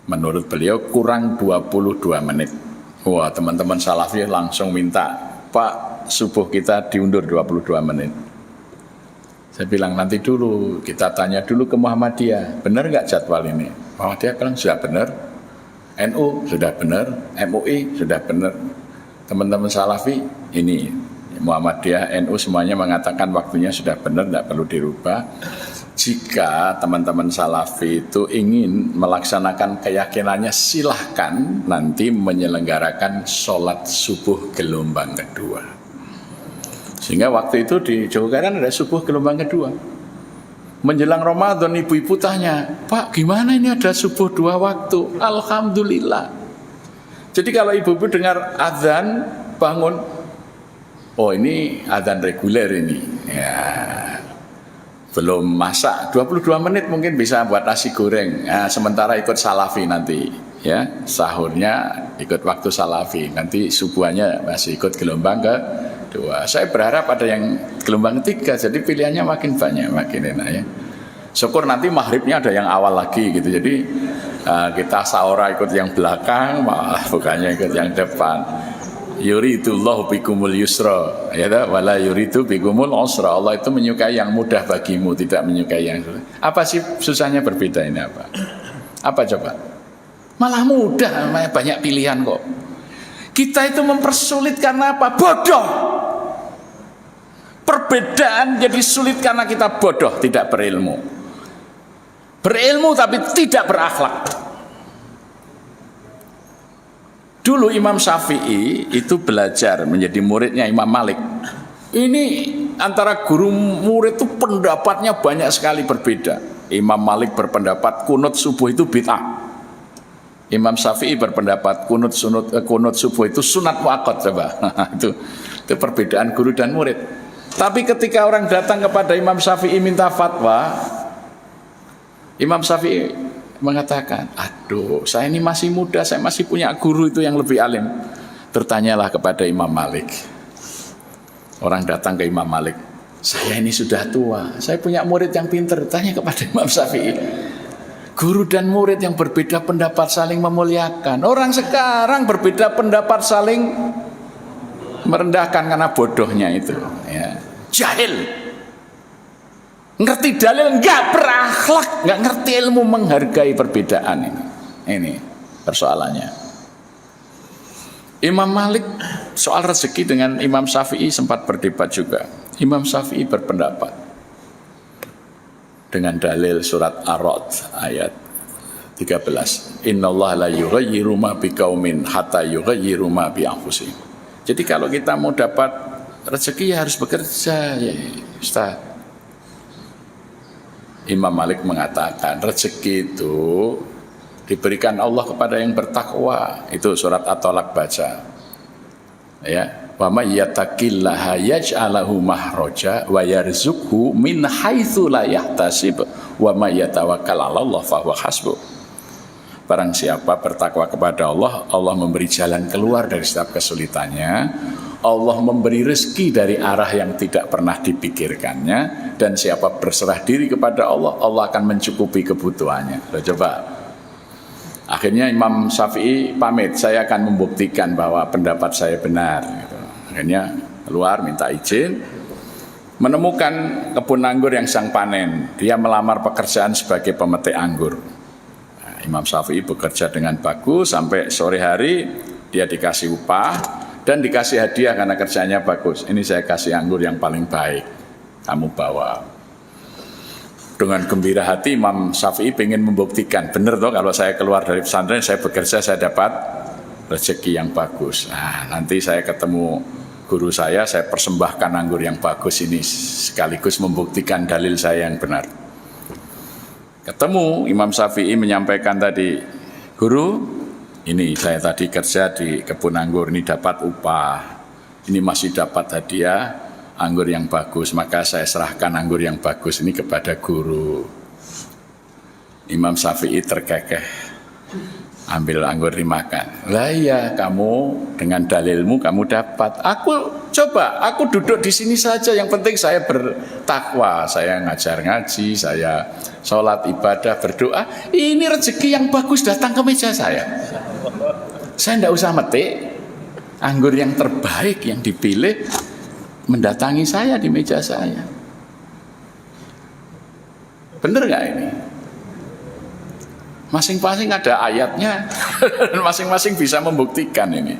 Menurut beliau kurang 22 menit. Wah, teman-teman Salafi langsung minta, Pak, subuh kita diundur 22 menit. Saya bilang nanti dulu, kita tanya dulu ke Muhammadiyah, benar nggak jadwal ini? Muhammadiyah bilang sudah benar, NU sudah benar, MUI sudah benar. Teman-teman Salafi ini Muhammadiyah, NU semuanya mengatakan waktunya sudah benar, tidak perlu dirubah. jika teman-teman Salafi itu ingin melaksanakan keyakinannya, silahkan nanti menyelenggarakan sholat subuh gelombang kedua. Sehingga waktu itu di Jawa Barat ada subuh gelombang kedua. Menjelang Ramadan ibu-ibu tanya, Pak gimana ini ada subuh 2 waktu? Alhamdulillah. Jadi kalau ibu-ibu dengar azan bangun, oh ini azan reguler ini ya, belum masak, 22 menit mungkin bisa buat nasi goreng. Nah, sementara ikut Salafi nanti ya, sahurnya ikut waktu Salafi, nanti subuhannya masih ikut gelombang kedua. Saya berharap ada yang gelombang ketiga, jadi pilihannya makin banyak, makin enak ya. Syukur nanti maghribnya ada yang awal lagi gitu, jadi kita sahura ikut yang belakang, malah bukannya ikut yang depan. Yuridullahu bikumul yusra ya, wala yuridu bikumul usra. Allah itu menyukai yang mudah bagimu, tidak menyukai yang susah. Apa sih susahnya berbeda ini apa? Apa coba? Malah mudah, banyak pilihan kok. Kita itu mempersulit karena apa? Bodoh. Perbedaan jadi sulit karena kita bodoh, tidak berilmu. Berilmu tapi tidak berakhlak. Dulu Imam Syafi'i itu belajar menjadi muridnya Imam Malik. Ini antara guru murid itu pendapatnya banyak sekali berbeda. Imam Malik berpendapat kunut subuh itu bid'ah. Imam Syafi'i berpendapat kunut subuh itu sunat muakkad. Coba itu perbedaan guru dan murid. Tapi ketika orang datang kepada Imam Syafi'i minta fatwa, Imam Syafi'i mengatakan, aduh saya ini masih muda, saya masih punya guru itu yang lebih alim. Bertanyalah kepada Imam Malik. Orang datang ke Imam Malik, saya ini sudah tua, saya punya murid yang pintar. Tanya kepada Imam Syafi'i. Guru dan murid yang berbeda pendapat saling memuliakan. Orang sekarang berbeda pendapat saling merendahkan karena bodohnya itu ya. Jahil, ngerti dalil enggak berakhlak, enggak ngerti ilmu menghargai perbedaan ini persoalannya. Imam Malik soal rezeki dengan Imam Syafi'i sempat berdebat juga. Imam Syafi'i berpendapat dengan dalil surat Ar-Ra'd ayat 13, innallaha la yughayyiru ma biqaumin hatta yughayyiru ma bi anfusihim. Jadi kalau kita mau dapat rezeki ya harus bekerja ya, Ustaz. Imam Malik mengatakan rezeki itu diberikan Allah kepada yang bertakwa. Itu surat At-Tolak baca. Ya, wa may yattaqillaha yaj'alahu mahraja wa yarzuqhu min haitsu la yahtasib wa may yatawakkal 'alallahi fa huwa hasbuh. Barang siapa bertakwa kepada Allah, Allah memberi jalan keluar dari setiap kesulitannya. Allah memberi rezeki dari arah yang tidak pernah dipikirkannya, dan siapa berserah diri kepada Allah, Allah akan mencukupi kebutuhannya. Loh, coba. Akhirnya Imam Syafi'i pamit, saya akan membuktikan bahwa pendapat saya benar. Akhirnya keluar minta izin, menemukan kebun anggur yang sang panen. Dia melamar pekerjaan sebagai pemetik anggur. Nah, Imam Syafi'i bekerja dengan bagus sampai sore hari, dia dikasih upah dan dikasih hadiah karena kerjanya bagus. Ini saya kasih anggur yang paling baik, kamu bawa. Dengan gembira hati Imam Syafi'i ingin membuktikan, benar toh kalau saya keluar dari pesantren, saya bekerja, saya dapat rezeki yang bagus. Nah, nanti saya ketemu guru saya persembahkan anggur yang bagus ini sekaligus membuktikan dalil saya yang benar. Ketemu Imam Syafi'i menyampaikan tadi, guru, ini saya tadi kerja di kebun anggur, ini dapat upah, ini masih dapat hadiah anggur yang bagus, maka saya serahkan anggur yang bagus ini kepada guru. Imam Syafi'i terkekeh, ambil anggur dimakan. Lah iya, kamu dengan dalilmu kamu dapat. Aku duduk di sini saja, yang penting saya bertakwa, saya ngajar ngaji, saya sholat, ibadah, berdoa. Ini rezeki yang bagus datang ke meja saya. Saya tidak usah metik, anggur yang terbaik yang dipilih mendatangi saya di meja saya. Benar gak ini? Masing-masing ada ayatnya dan masing-masing bisa membuktikan ini.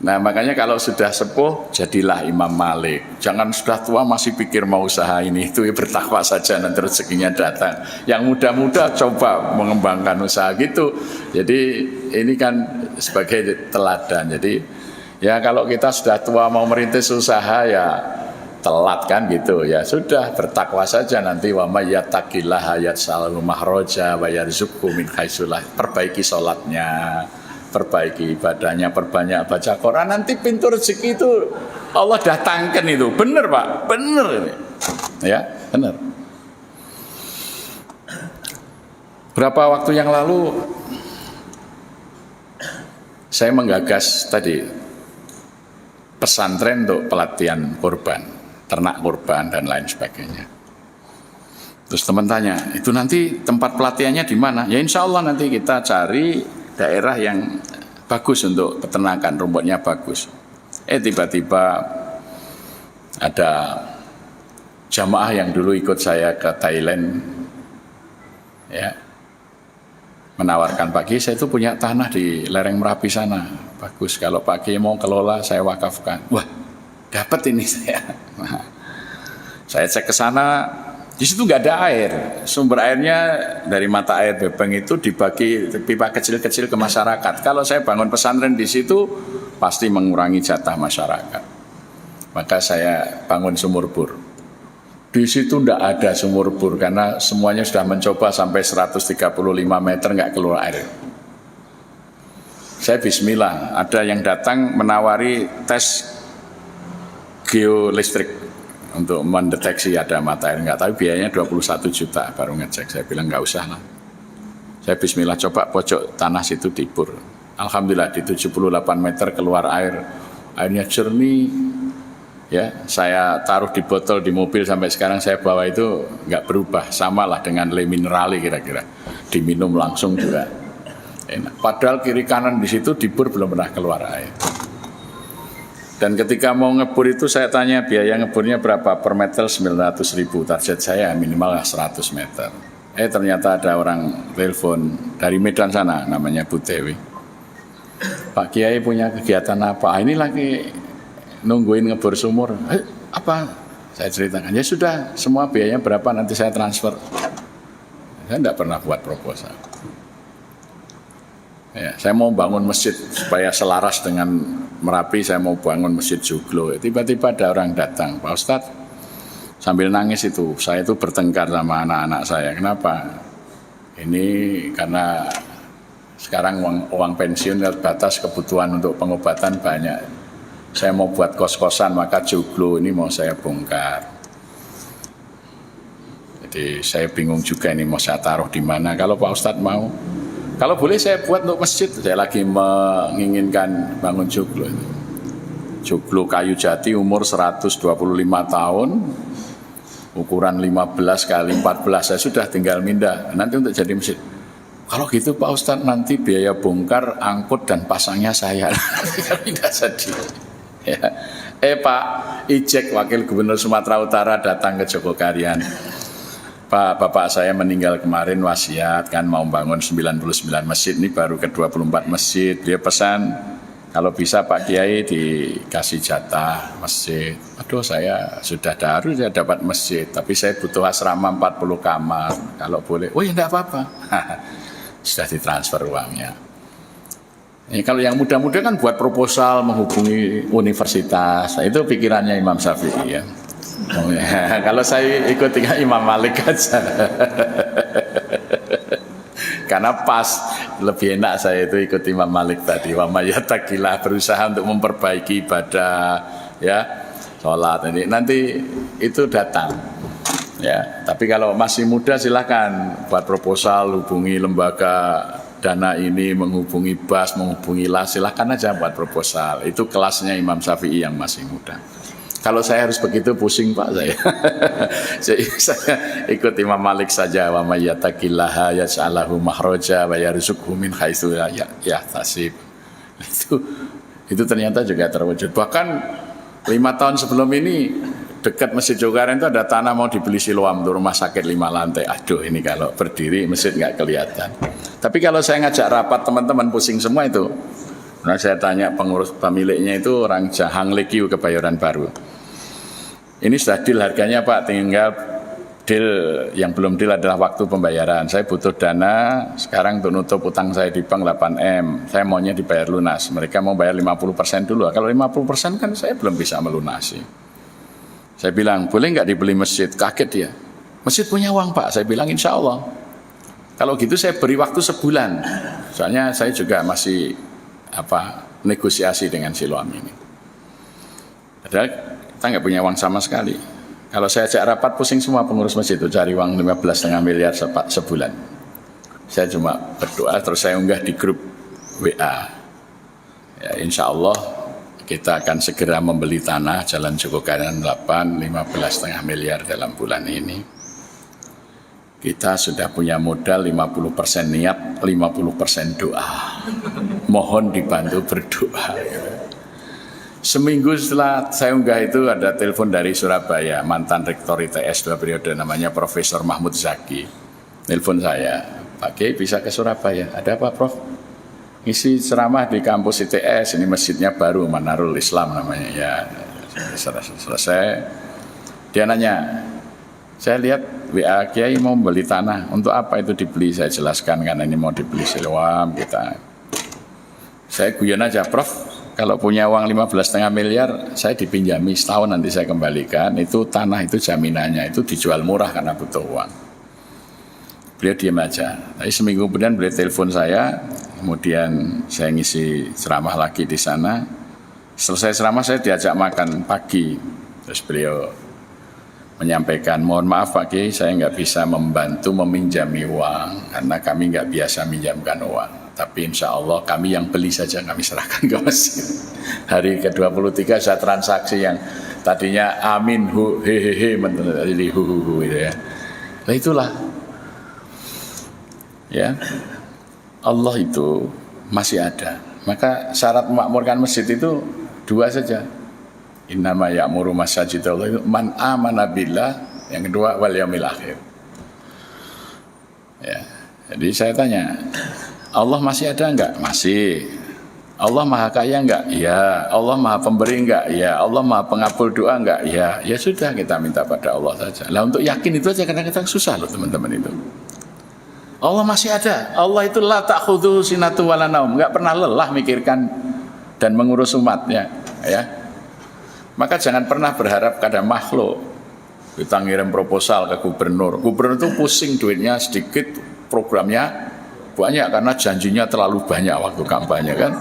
Nah makanya kalau sudah sepuh jadilah Imam Malik. Jangan sudah tua masih pikir mau usaha ini itu, bertakwa saja nanti rezekinya datang. Yang muda-muda coba mengembangkan usaha gitu. Jadi ini kan sebagai teladan. Jadi ya kalau kita sudah tua mau merintis usaha ya telat kan gitu ya, sudah bertakwa saja nanti. Wa may yattaqillaha yaj'al mahraja wa yarzuqhu min haitsu la, perbaiki salatnya, perbaiki ibadahnya, perbanyak baca Quran, nanti pintu rezeki itu Allah datangkan itu. Benar Pak, benar ini. Ya, benar. Berapa waktu yang lalu saya menggagas tadi pesantren untuk pelatihan kurban, ternak kurban dan lain sebagainya. Terus teman tanya, itu nanti tempat pelatihannya di mana? Ya insya Allah nanti kita cari daerah yang bagus untuk peternakan, rumputnya bagus. Tiba-tiba ada jamaah yang dulu ikut saya ke Thailand, ya, menawarkan, Pak Kiai saya itu punya tanah di lereng Merapi sana, bagus. Kalau Pak Kiai mau kelola saya wakafkan. Wah, dapat ini saya. Nah, saya cek ke sana. Di situ nggak ada air, sumber airnya dari mata air Bebeng itu dibagi pipa kecil-kecil ke masyarakat. Kalau saya bangun pesantren di situ pasti mengurangi jatah masyarakat. Maka saya bangun sumur bor. Di situ nggak ada sumur bor karena semuanya sudah mencoba sampai 135 meter nggak keluar air. Saya bismillah, ada yang datang menawari tes geolistrik untuk mendeteksi ada mata air, nggak tahu biayanya 21 juta baru ngecek. Saya bilang nggak usah lah. Saya bismillah coba pojok tanah situ dibor. Alhamdulillah di 78 meter keluar air, airnya jernih. Ya, saya taruh di botol di mobil sampai sekarang saya bawa itu nggak berubah, samalah dengan Le Minerali kira-kira. Diminum langsung juga enak. Padahal kiri kanan di situ dibor belum pernah keluar air. Dan ketika mau ngebor itu saya tanya biaya ngebornya berapa, per meter 900.000, target saya minimal 100 meter. Ternyata ada orang telepon dari Medan sana, namanya Bu Dewi. Pak Kiai punya kegiatan apa? Ini lagi nungguin ngebor sumur. Apa? Saya ceritakan, ya sudah semua biayanya berapa nanti saya transfer. Saya tidak pernah buat proposal. Ya, saya mau bangun masjid supaya selaras dengan Merapi, saya mau bangun masjid Joglo. Tiba-tiba ada orang datang, Pak Ustadz, sambil nangis itu, saya itu bertengkar sama anak-anak saya. Kenapa? Ini karena sekarang uang pensiun batas, kebutuhan untuk pengobatan banyak. Saya mau buat kos-kosan, maka Joglo ini mau saya bongkar. Jadi saya bingung juga ini mau saya taruh di mana. Kalau Pak Ustadz mau, kalau boleh saya buat untuk masjid. Saya lagi menginginkan bangun joglo itu. Joglo kayu jati umur 125 tahun, ukuran 15 kali 14. Saya sudah tinggal mindah. Nanti untuk jadi masjid. Kalau gitu Pak Ustadz nanti biaya bongkar, angkut dan pasangnya saya. Tidak sedih. Ya. Pak Ijek, Wakil Gubernur Sumatera Utara datang ke Jogokarian. Pak, bapak saya meninggal kemarin wasiat kan mau bangun 99 masjid, ini baru ke 24 masjid. Dia pesan kalau bisa Pak Kiai dikasih jatah masjid. Aduh saya sudah daru saya dapat masjid, tapi saya butuh asrama 40 kamar. Kalau boleh, oh ya enggak apa-apa. Sudah ditransfer uangnya. Ini kalau yang muda-muda kan buat proposal menghubungi universitas. Nah, itu pikirannya Imam Syafi'i ya. Oh, ya. Kalau saya ikut dengan Imam Malik aja. Karena pas lebih enak saya itu ikut Imam Malik tadi. Wa may yattaqillah, berusaha untuk memperbaiki ibadah ya, sholat ini. Nanti itu datang. Ya, tapi kalau masih muda silahkan buat proposal, hubungi lembaga dana ini, menghubungi BAS, menghubungi LAS, silahkan aja buat proposal. Itu kelasnya Imam Syafi'i yang masih muda. Kalau saya harus begitu pusing Pak saya. Saya ikut Imam Malik saja. Wa may yattaqillaha yaj'alhu makhraja wa yarzuqhu min haitsu la yahtasib. Itu ternyata juga terwujud. Bahkan 5 tahun sebelum ini dekat Masjid Jogokarian itu ada tanah mau dibeli Siloam untuk rumah sakit 5 lantai. Aduh ini kalau berdiri masjid nggak kelihatan. Tapi kalau saya ngajak rapat teman-teman pusing semua itu. Nah, saya tanya pengurus pemiliknya itu orang Jahang Lekiu Kebayoran Baru. Ini sudah deal harganya Pak, tinggal deal yang belum deal adalah waktu pembayaran. Saya butuh dana sekarang untuk nutup utang saya di bank 8M. Saya maunya dibayar lunas. Mereka mau bayar 50% dulu. Kalau 50% kan saya belum bisa melunasi. Saya bilang, boleh nggak dibeli masjid? Kaget dia. Masjid punya uang Pak. Saya bilang insya Allah. Kalau gitu saya beri waktu sebulan. Soalnya saya juga masih negosiasi dengan Siloam ini. Padahal kita nggak punya uang sama sekali. Kalau saya ajak rapat pusing semua pengurus masjid itu cari uang 15,5 miliar sebulan. Saya cuma berdoa terus saya unggah di grup WA. Ya, insya Allah kita akan segera membeli tanah Jalan Jogokaryan 8 15,5 miliar dalam bulan ini. Kita sudah punya modal 50% niat, 50% doa. Mohon dibantu berdoa. Seminggu setelah saya unggah itu ada telepon dari Surabaya, mantan rektor ITS 2 periode namanya Profesor Mahmud Zaki. Telepon saya, Pak Kiai bisa ke Surabaya. Ada apa Prof? Ngisi ceramah di kampus ITS, ini masjidnya baru, Manarul Islam namanya. Ya, selesai. Dia nanya, saya lihat WA Kiai mau beli tanah, untuk apa itu dibeli? Saya jelaskan karena ini mau dibeli Siloam kita. Saya guyon aja, Prof. Kalau punya uang 15,5 miliar, saya dipinjami setahun nanti saya kembalikan. Itu tanah itu jaminannya, itu dijual murah karena butuh uang. Beliau diam aja. Tapi seminggu kemudian beliau telepon saya, kemudian saya ngisi ceramah lagi di sana. Selesai ceramah saya diajak makan pagi. Terus beliau menyampaikan, mohon maaf Pak Kiai, saya nggak bisa membantu meminjami uang karena kami nggak biasa minjamkan uang. Tapi insya Allah kami yang beli saja kami serahkan ke masjid. Hari ke-23 saya transaksi yang tadinya amin hu hehehe menjadi hu hu gitu ya. Nah itulah ya, Allah itu masih ada. Maka syarat memakmurkan masjid itu dua saja. Innama ya'muru masajidallah, man amana billah, yang kedua wal yaumil akhir. Ya. Jadi saya tanya, Allah masih ada enggak? Masih. Allah Maha Kaya enggak? Ya. Allah Maha Pemberi enggak? Ya. Allah Maha Pengabul doa enggak? Ya. Ya sudah, kita minta pada Allah saja. Lah untuk yakin itu aja kadang-kadang susah loh teman-teman itu. Allah masih ada. Allah itu la ta'khudhuhu sinatu wala naum, enggak pernah lelah mikirkan dan mengurus umatnya, ya. Maka jangan pernah berharap pada makhluk. Kita ngirim proposal ke gubernur. Gubernur itu pusing, duitnya sedikit, programnya banyak karena janjinya terlalu banyak waktu kampanye kan.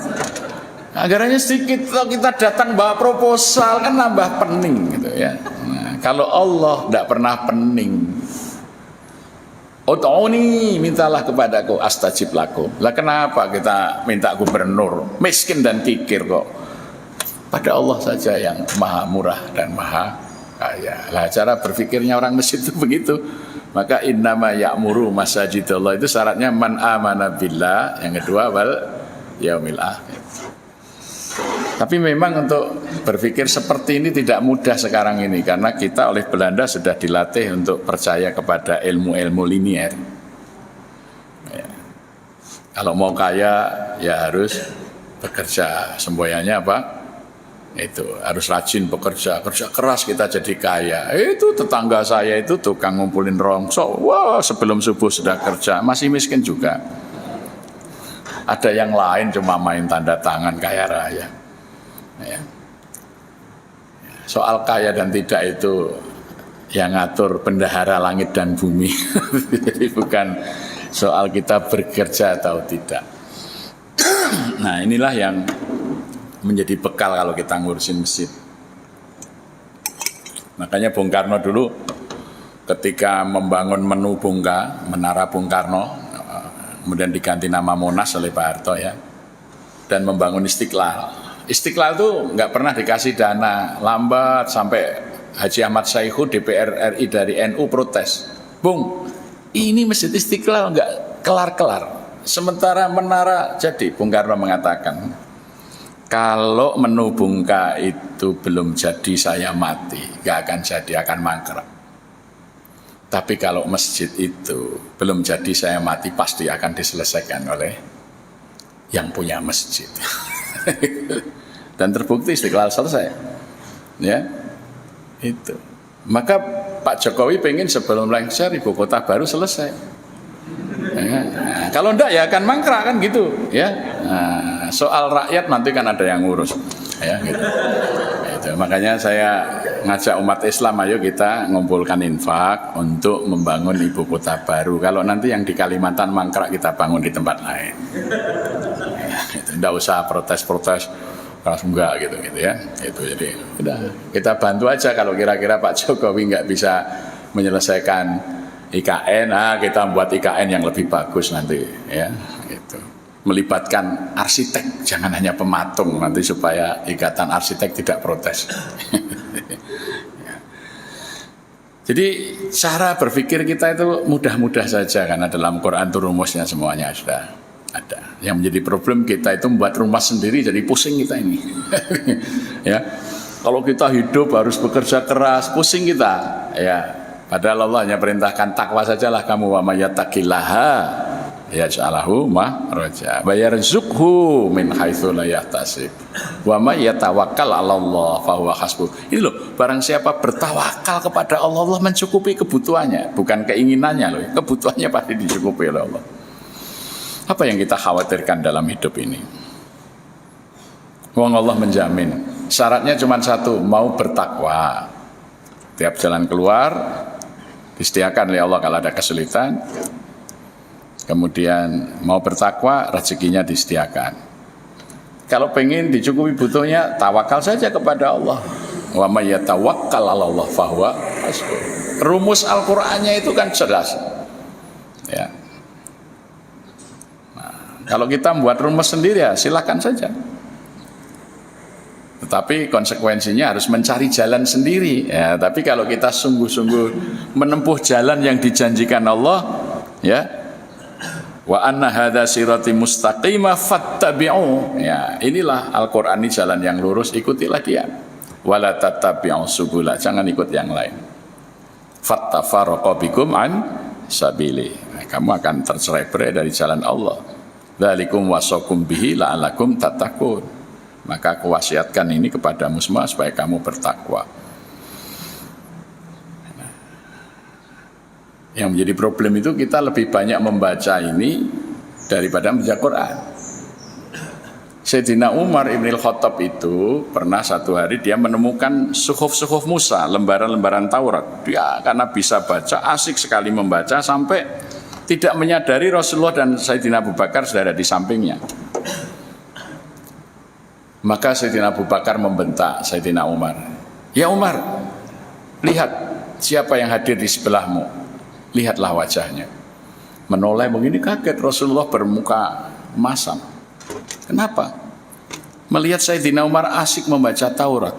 Anggarannya sedikit, kalau kita datang bawa proposal kan nambah pening gitu ya. Nah, kalau Allah tidak pernah pening. Ud'uni, mintalah kepadaku astajib lakum. Lah kenapa kita minta gubernur? Miskin dan kikir kok. Pada Allah saja yang maha murah dan maha kaya. Lah cara berpikirnya orang masjid itu begitu. Maka innama ya'muru masajidallah itu syaratnya man amana billah, yang kedua wal yaumil akhir. Tapi memang untuk berpikir seperti ini tidak mudah sekarang ini karena kita oleh Belanda sudah dilatih untuk percaya kepada ilmu-ilmu linier. Ya. Kalau mau kaya ya harus bekerja, semboyannya apa? Itu harus rajin bekerja, kerja keras kita jadi kaya. Itu tetangga saya itu tukang ngumpulin rongsok, wah sebelum subuh sudah kerja, masih miskin juga. Ada yang lain cuma main tanda tangan kaya raya. Ya. Soal kaya dan tidak itu yang ngatur bendahara langit dan bumi. Jadi bukan soal kita bekerja atau tidak. Nah inilah yang menjadi bekal kalau kita ngurusin masjid. Makanya Bung Karno dulu ketika membangun Menara Bung Karno, kemudian diganti nama Monas oleh Pak Harto ya, dan membangun Istiqlal. Istiqlal itu nggak pernah dikasih dana, lambat sampai Haji Ahmad Saihu DPR RI dari NU protes. Bung, ini Masjid Istiqlal nggak kelar-kelar. Sementara menara jadi, Bung Karno mengatakan, kalau menu bungka itu belum jadi saya mati, nggak akan jadi, akan mangkrak. Tapi kalau masjid itu belum jadi saya mati, pasti akan diselesaikan oleh yang punya masjid. Dan terbukti Istiqlal selesai. Ya. Itu. Maka Pak Jokowi pengen sebelum lengser ibu kota baru selesai. Ya. Nah, kalau enggak ya akan mangkrak kan gitu, ya. Nah, soal rakyat nanti kan ada yang ngurus. Ya, gitu. Itu. Makanya saya ngajak umat Islam, ayo kita ngumpulkan infak untuk membangun ibu kota baru. Kalau nanti yang di Kalimantan mangkrak, kita bangun di tempat lain. Ya, gitu. Nggak usah protes-protes, enggak gitu ya. Itu jadi udah kita bantu aja. Kalau kira-kira Pak Jokowi nggak bisa menyelesaikan IKN, kita buat IKN yang lebih bagus nanti, ya. Gitu. Melibatkan arsitek, jangan hanya pematung nanti supaya ikatan arsitek tidak protes. Jadi cara berpikir kita itu mudah-mudah saja karena dalam Quran itu rumusnya semuanya sudah ada. Yang menjadi problem kita itu membuat rumah sendiri, jadi pusing kita ini. Ya, kalau kita hidup harus bekerja keras, pusing kita. Ya, padahal Allah hanya perintahkan takwa sajalah kamu, wa may yattaqillaha yaj'alhu makhraja wa yarzuqhu min haitsu la yahtasib wa may yatawakkal 'ala Allah fa huwa hasbuh. Ini loh, barang siapa bertawakal kepada Allah, Allah mencukupi kebutuhannya, bukan keinginannya loh. Kebutuhannya pasti dicukupi oleh Allah. Apa yang kita khawatirkan dalam hidup ini? Wong Allah menjamin. Syaratnya cuma satu, mau bertakwa. Tiap jalan keluar disediakan oleh Allah kalau ada kesulitan. Kemudian mau bertakwa, rezekinya disediakan. Kalau pengen dicukupi butuhnya, tawakal saja kepada Allah. Wa may yatawakkal 'ala Allah fa huwa hasbuh. Rumus Al-Qur'annya itu kan jelas. Ya. Nah, kalau kita membuat rumus sendiri ya silakan saja. Tetapi konsekuensinya harus mencari jalan sendiri. Ya, tapi kalau kita sungguh-sungguh menempuh jalan yang dijanjikan Allah, ya. Wa anna hadza sirati mustaqima fattabi'u. Ya, inilah Al-Qur'an, ini jalan yang lurus, ikutilah dia. Wala tattabi'u subula, jangan ikut yang lain. Fattafarraqa bikum an sabili. Kamu akan tercerai-berai dari jalan Allah. Dzalikum wasaqum bihi la'allakum tattaqun. Maka aku wasiatkan ini kepadamu semua supaya kamu bertakwa. Yang menjadi problem itu kita lebih banyak membaca ini daripada membaca Quran. Sayyidina Umar Ibn Khattab itu pernah satu hari dia menemukan suhuf-suhuf Musa, lembaran-lembaran Taurat. Dia karena bisa baca, asik sekali membaca sampai tidak menyadari Rasulullah dan Sayyidina Abu Bakar sudah ada di sampingnya. Maka Sayyidina Abu Bakar membentak Sayyidina Umar, "Ya Umar, lihat siapa yang hadir di sebelahmu. Lihatlah wajahnya." Menoleh begini, kaget Rasulullah bermuka masam. Kenapa? Melihat Sayyidina Umar asik membaca Taurat.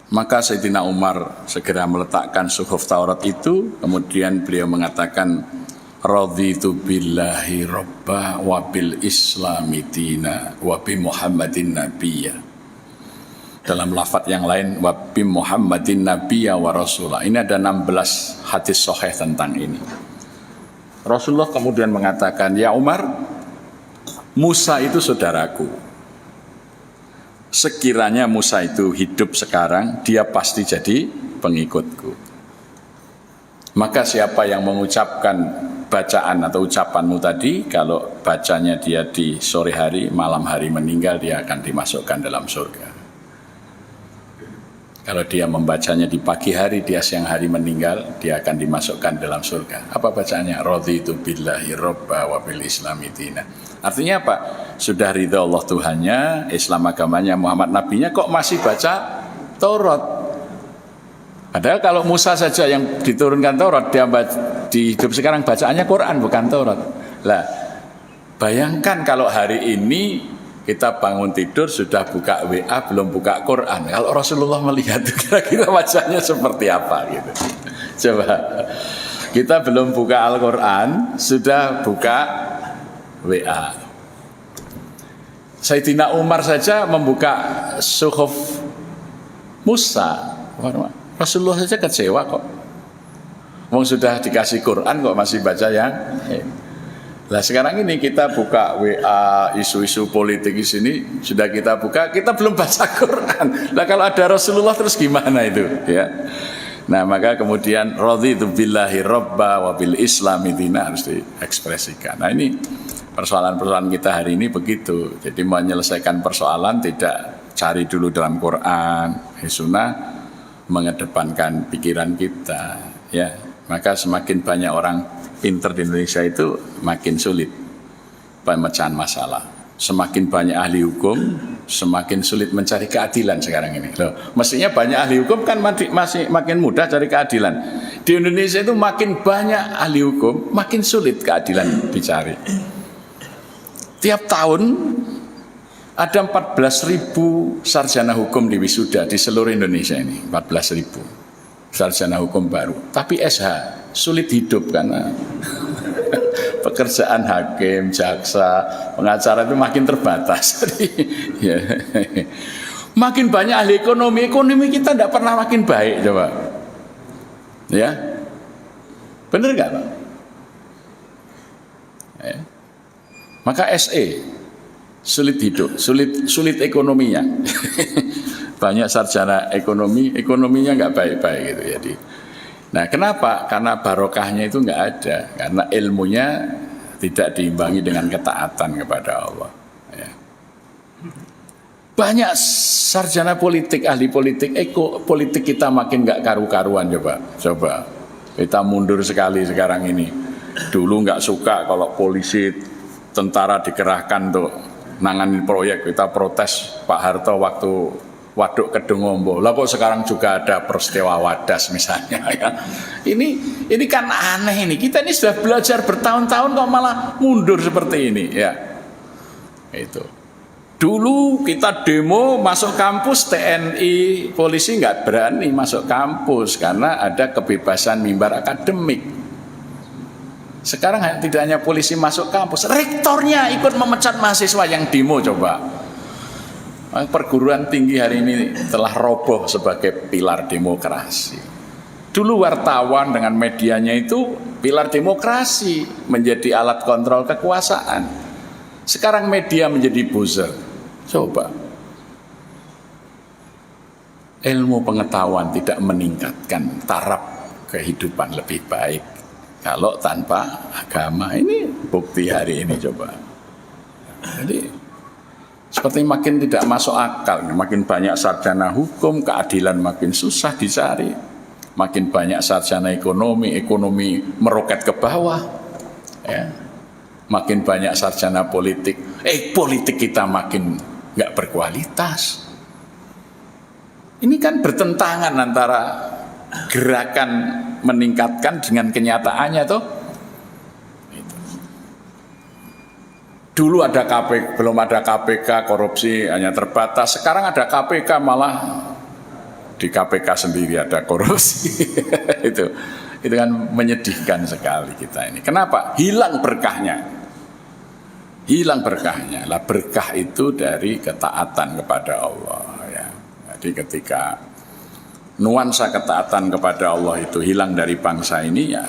Maka Sayyidina Umar segera meletakkan suhuf Taurat itu. Kemudian beliau mengatakan, "Raditu billahi robba wa bil islami dina wa bi Muhammadin nabiyya." Dalam lafaz yang lain, wa bi Muhammadin nabiyya wa rasulah. Ini ada 16 hadis sahih tentang ini. Rasulullah kemudian mengatakan, "Ya Umar, Musa itu saudaraku. Sekiranya Musa itu hidup sekarang, dia pasti jadi pengikutku. Maka siapa yang mengucapkan bacaan atau ucapanmu tadi, kalau bacanya dia di sore hari, malam hari meninggal, dia akan dimasukkan dalam surga. Kalau dia membacanya di pagi hari, dia siang hari meninggal, dia akan dimasukkan dalam surga." Apa bacaannya? Raditu billahi robba wa bil islami dina. Artinya apa? Sudah ridha Allah Tuhannya, Islam agamanya, Muhammad nabinya, kok masih baca Taurat? Padahal kalau Musa saja yang diturunkan Taurat, dia di hidup sekarang bacaannya Quran bukan Taurat. Lah, bayangkan kalau hari ini kita bangun tidur sudah buka WA, belum buka Quran. Kalau Rasulullah melihat, kira-kira wajahnya seperti apa gitu. Coba, kita belum buka Al-Quran, sudah buka WA. Sayyidina Umar saja membuka suhuf Musa. Rasulullah saja kecewa kok. Wong sudah dikasih Quran kok masih baca yang Nah sekarang ini kita buka WA, isu-isu politik di sini sudah kita buka, kita belum baca Quran. Nah kalau ada Rasulullah terus gimana itu? Ya. Nah maka kemudian raditu billahi robba wa bil islami dina harus diekspresikan. Nah ini persoalan-persoalan kita hari ini begitu. Jadi menyelesaikan persoalan tidak cari dulu dalam Quran, sunnah, mengedepankan pikiran kita. Ya, maka semakin banyak orang pinter di Indonesia itu makin sulit pemecahan masalah. Semakin banyak ahli hukum, semakin sulit mencari keadilan sekarang ini. Loh, mestinya banyak ahli hukum kan masih makin mudah cari keadilan. Di Indonesia itu makin banyak ahli hukum, makin sulit keadilan dicari. Tiap tahun ada 14.000 sarjana hukum di wisuda di seluruh Indonesia ini, 14.000 sarjana hukum baru. Tapi SH sulit hidup karena pekerjaan hakim, jaksa, pengacara itu makin terbatas. Ya. Makin banyak ahli ekonomi kita tidak pernah makin baik, coba. Ya, benar nggak Pak? Ya. Maka SE sulit hidup, sulit ekonominya. Banyak sarjana ekonominya nggak baik-baik gitu. Jadi, nah kenapa? Karena barokahnya itu nggak ada, karena ilmunya tidak diimbangi dengan ketaatan kepada Allah. Ya. Banyak sarjana politik, ahli politik, politik kita makin nggak karu-karuan coba. Kita mundur sekali sekarang ini. Dulu nggak suka kalau polisi, tentara dikerahkan untuk nanganin proyek, kita protes Pak Harto waktu Waduk Kedungombo. Lah kok sekarang juga ada peristiwa Wadas misalnya ya. Ini kan aneh ini. Kita ini sudah belajar bertahun-tahun kok malah mundur seperti ini ya. Itu. Dulu kita demo masuk kampus, TNI, polisi nggak berani masuk kampus karena ada kebebasan mimbar akademik. Sekarang tidak hanya polisi masuk kampus, rektornya ikut memecat mahasiswa yang demo coba. Perguruan tinggi hari ini telah roboh sebagai pilar demokrasi. Dulu wartawan dengan medianya itu pilar demokrasi, menjadi alat kontrol kekuasaan. Sekarang media menjadi buzzer. Coba. Ilmu pengetahuan tidak meningkatkan taraf kehidupan lebih baik kalau tanpa agama. Ini bukti hari ini coba. Jadi seperti makin tidak masuk akal, makin banyak sarjana hukum, keadilan makin susah dicari. Makin banyak sarjana ekonomi meroket ke bawah. Ya. Makin banyak sarjana politik, politik kita makin nggak berkualitas. Ini kan bertentangan antara gerakan meningkatkan dengan kenyataannya toh. Dulu ada KPK, belum ada KPK, korupsi hanya terbatas. Sekarang ada KPK, malah di KPK sendiri ada korupsi. itu kan menyedihkan sekali kita ini. Kenapa? Hilang berkahnya. Lah berkah itu dari ketaatan kepada Allah. Ya. Jadi ketika nuansa ketaatan kepada Allah itu hilang dari bangsa ini, ya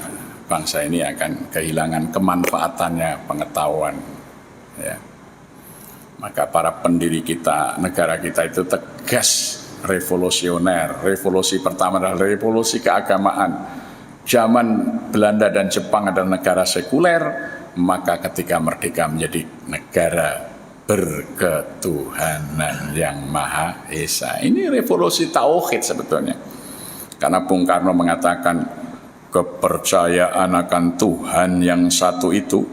bangsa ini akan kehilangan kemanfaatannya, pengetahuan. Ya. Maka para pendiri kita, negara kita itu tegas revolusioner. Revolusi pertama adalah revolusi keagamaan. Zaman Belanda dan Jepang adalah negara sekuler, maka ketika merdeka menjadi negara berketuhanan yang Maha Esa. Ini revolusi tauhid sebetulnya. Karena Bung Karno mengatakan kepercayaan akan Tuhan yang satu itu,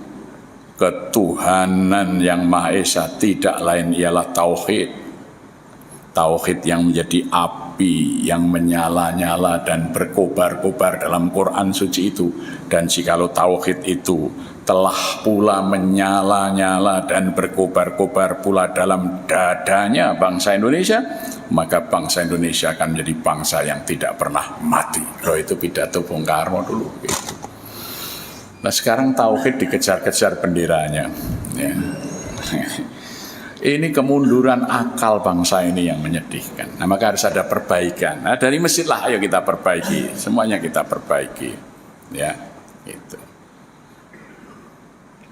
ketuhanan yang Maha Esa, tidak lain ialah tauhid. Tauhid yang menjadi api yang menyala-nyala dan berkobar-kobar dalam Quran suci itu. Dan jikalau tauhid itu telah pula menyala-nyala dan berkobar-kobar pula dalam dadanya bangsa Indonesia, maka bangsa Indonesia akan menjadi bangsa yang tidak pernah mati. Loh, itu pidato Bung Karno dulu gitu. Nah sekarang tauhid dikejar-kejar benderanya. Ya. Ini kemunduran akal bangsa ini yang menyedihkan. Nah maka harus ada perbaikan. Nah dari masjid lah, ayo kita perbaiki. Semuanya kita perbaiki. Ya, itu.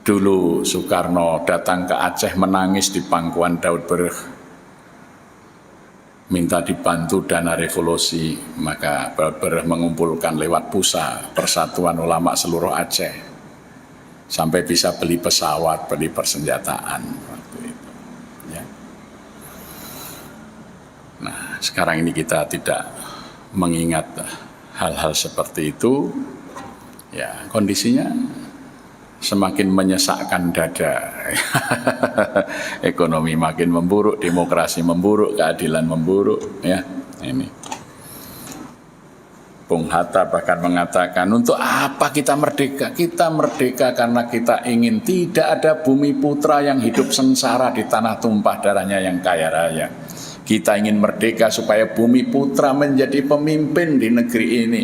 dulu Soekarno datang ke Aceh menangis di pangkuan Daud Berh, minta dibantu dana revolusi, maka Daud Berh mengumpulkan lewat PUSA, Persatuan Ulama Seluruh Aceh, sampai bisa beli pesawat, beli persenjataan waktu itu. Ya. Nah, sekarang ini kita tidak mengingat hal-hal seperti itu, ya kondisinya semakin menyesakkan dada. Ekonomi makin memburuk, demokrasi memburuk, keadilan memburuk, ya ini. Bung Hatta bahkan mengatakan, untuk apa kita merdeka? Kita merdeka karena kita ingin tidak ada bumi putra yang hidup sengsara di tanah tumpah darahnya yang kaya raya. Kita ingin merdeka supaya bumi putra menjadi pemimpin di negeri ini.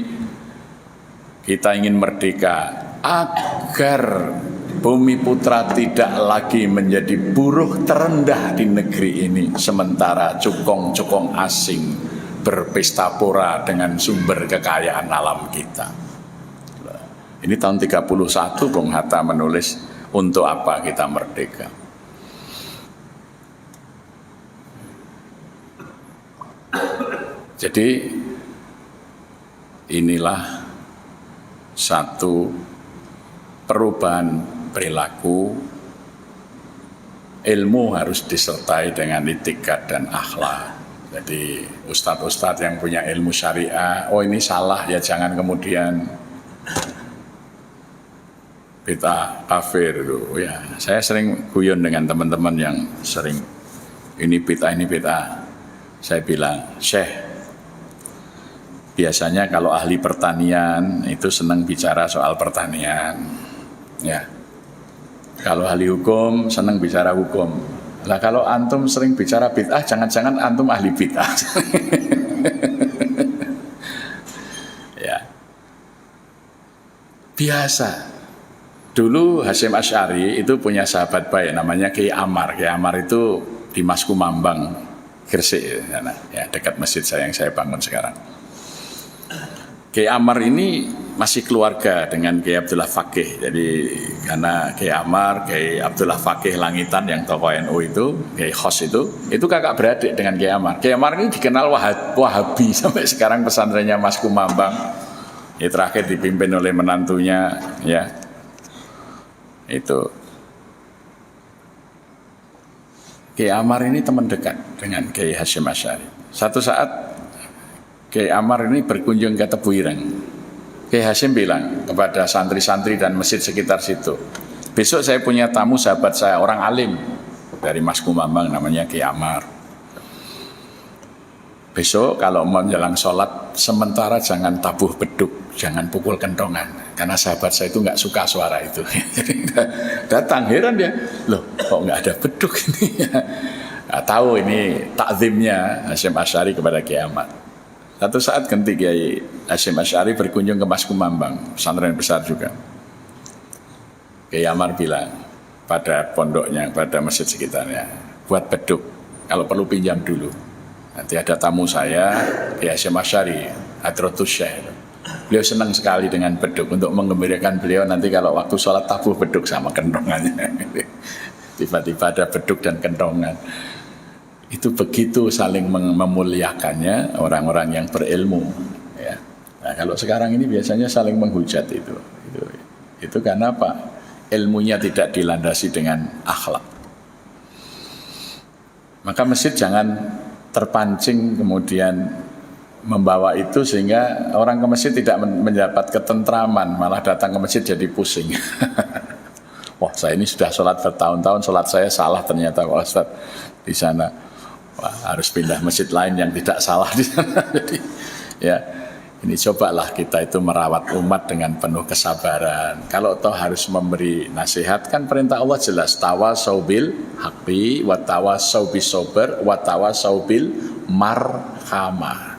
Kita ingin merdeka agar bumi putra tidak lagi menjadi buruh terendah di negeri ini, sementara cukong-cukong asing berpesta pora dengan sumber kekayaan alam kita. Ini tahun 31 Bung Hatta menulis, untuk apa kita merdeka. Jadi inilah satu perubahan perilaku. Ilmu harus disertai dengan itikat dan akhlak. Jadi ustadz-ustadz yang punya ilmu syariah, oh ini salah ya, jangan kemudian bid'ah kafir itu. Ya, saya sering guyon dengan teman-teman yang sering ini bid'ah. Saya bilang, Syekh, biasanya kalau ahli pertanian itu senang bicara soal pertanian, ya. Kalau ahli hukum senang bicara hukum. Lah kalau antum sering bicara bid'ah, jangan-jangan antum ahli bid'ah. Ya. Biasa. Dulu Hasyim Asy'ari itu punya sahabat baik namanya Kiai Amar. Kiai Amar itu di Mas Kumambang, Gresik, ya, dekat masjid saya yang saya bangun sekarang. Kiai Amar ini masih keluarga dengan Kiai Abdullah Fakih. Jadi karena Kiai Amar, Kiai Abdullah Fakih Langitan yang tokoh NU itu, Kiai Khos itu kakak beradik dengan Kiai Amar. Kiai Amar ini dikenal Wahabi sampai sekarang pesantrennya Mas Kumambang. Ini terakhir dipimpin oleh menantunya, ya. Itu Kiai Amar ini teman dekat dengan Kiai Hasyim Asy'ari. Satu saat Kiai Amar ini berkunjung ke Tebu Ireng. Kiai Hasyim bilang kepada santri-santri dan masjid sekitar situ, besok saya punya tamu sahabat saya, orang alim dari Mas Kumambang namanya Kiai Amar. Besok kalau mau menjelang sholat, sementara jangan tabuh beduk, jangan pukul kentongan, karena sahabat saya itu nggak suka suara itu. Datang, heran dia, loh kok nggak ada beduk ini? Nggak tahu ini takzimnya Hasyim Asy'ari kepada Kiai Amar. Satu saat ganti Kiai Hasyim Asy'ari berkunjung ke Mas Kumambang, pesantren besar juga. Kiai Amar bilang pada pondoknya, pada masjid sekitarnya, buat beduk, kalau perlu pinjam dulu. Nanti ada tamu saya, Kiai Hasyim Asy'ari, Hadratus Syekh. Beliau senang sekali dengan beduk, untuk menggembirakan beliau nanti kalau waktu sholat tabuh beduk sama kentongannya. Tiba-tiba ada beduk dan kentongan. Itu begitu saling memuliakannya orang-orang yang berilmu. Ya. Nah, kalau sekarang ini biasanya saling menghujat itu karena apa? Ilmunya tidak dilandasi dengan akhlak. Maka masjid jangan terpancing kemudian membawa itu sehingga orang ke masjid tidak mendapat ketentraman, malah datang ke masjid jadi pusing. Wah, saya ini sudah sholat bertahun-tahun, sholat saya salah ternyata Pak Ustaz di sana. Wah, harus pindah masjid lain yang tidak salah di sana. Jadi ya, ini cobalah kita itu merawat umat dengan penuh kesabaran. Kalau toh harus memberi nasihat, kan perintah Allah jelas, tawasau bil haqqi wa tawasau bis sabr wa tawasau bil marhamah.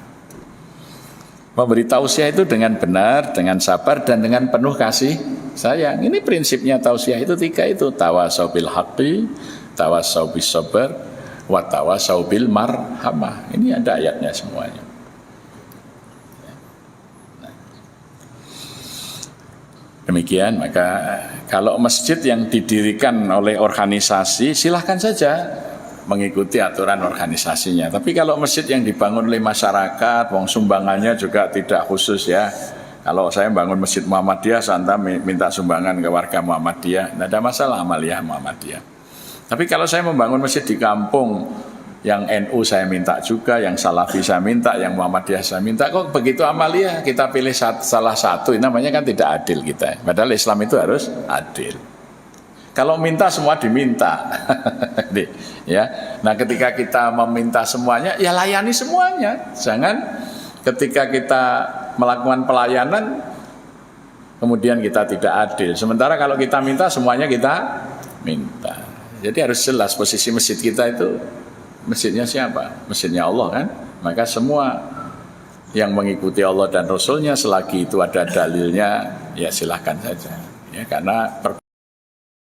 Memberi tausiah itu dengan benar, dengan sabar dan dengan penuh kasih sayang. Ini prinsipnya tausiah itu tiga itu, tawasau bil haqqi, tawasau bis sabr wa tawasau bil marhamah. Ini ada ayatnya semuanya. Demikian, maka kalau masjid yang didirikan oleh organisasi, silahkan saja mengikuti aturan organisasinya. Tapi kalau masjid yang dibangun oleh masyarakat, wong sumbangannya juga tidak khusus ya. Kalau saya bangun masjid Muhammadiyah, saya minta sumbangan ke warga Muhammadiyah, tidak ada masalah amaliyah Muhammadiyah. Tapi kalau saya membangun masjid di kampung, yang NU saya minta juga, yang Salafi saya minta, yang Muhammadiyah saya minta, kok begitu amaliyah kita pilih salah satu, ini namanya kan tidak adil kita. Padahal Islam itu harus adil. Kalau minta semua diminta, ya. Nah ketika kita meminta semuanya, ya layani semuanya. Jangan ketika kita melakukan pelayanan, kemudian kita tidak adil. Sementara kalau kita minta semuanya kita minta. Jadi harus jelas posisi masjid kita itu. Masjidnya siapa? Masjidnya Allah kan? Maka semua yang mengikuti Allah dan Rasulnya selagi itu ada dalilnya, ya silahkan saja. Ya, karena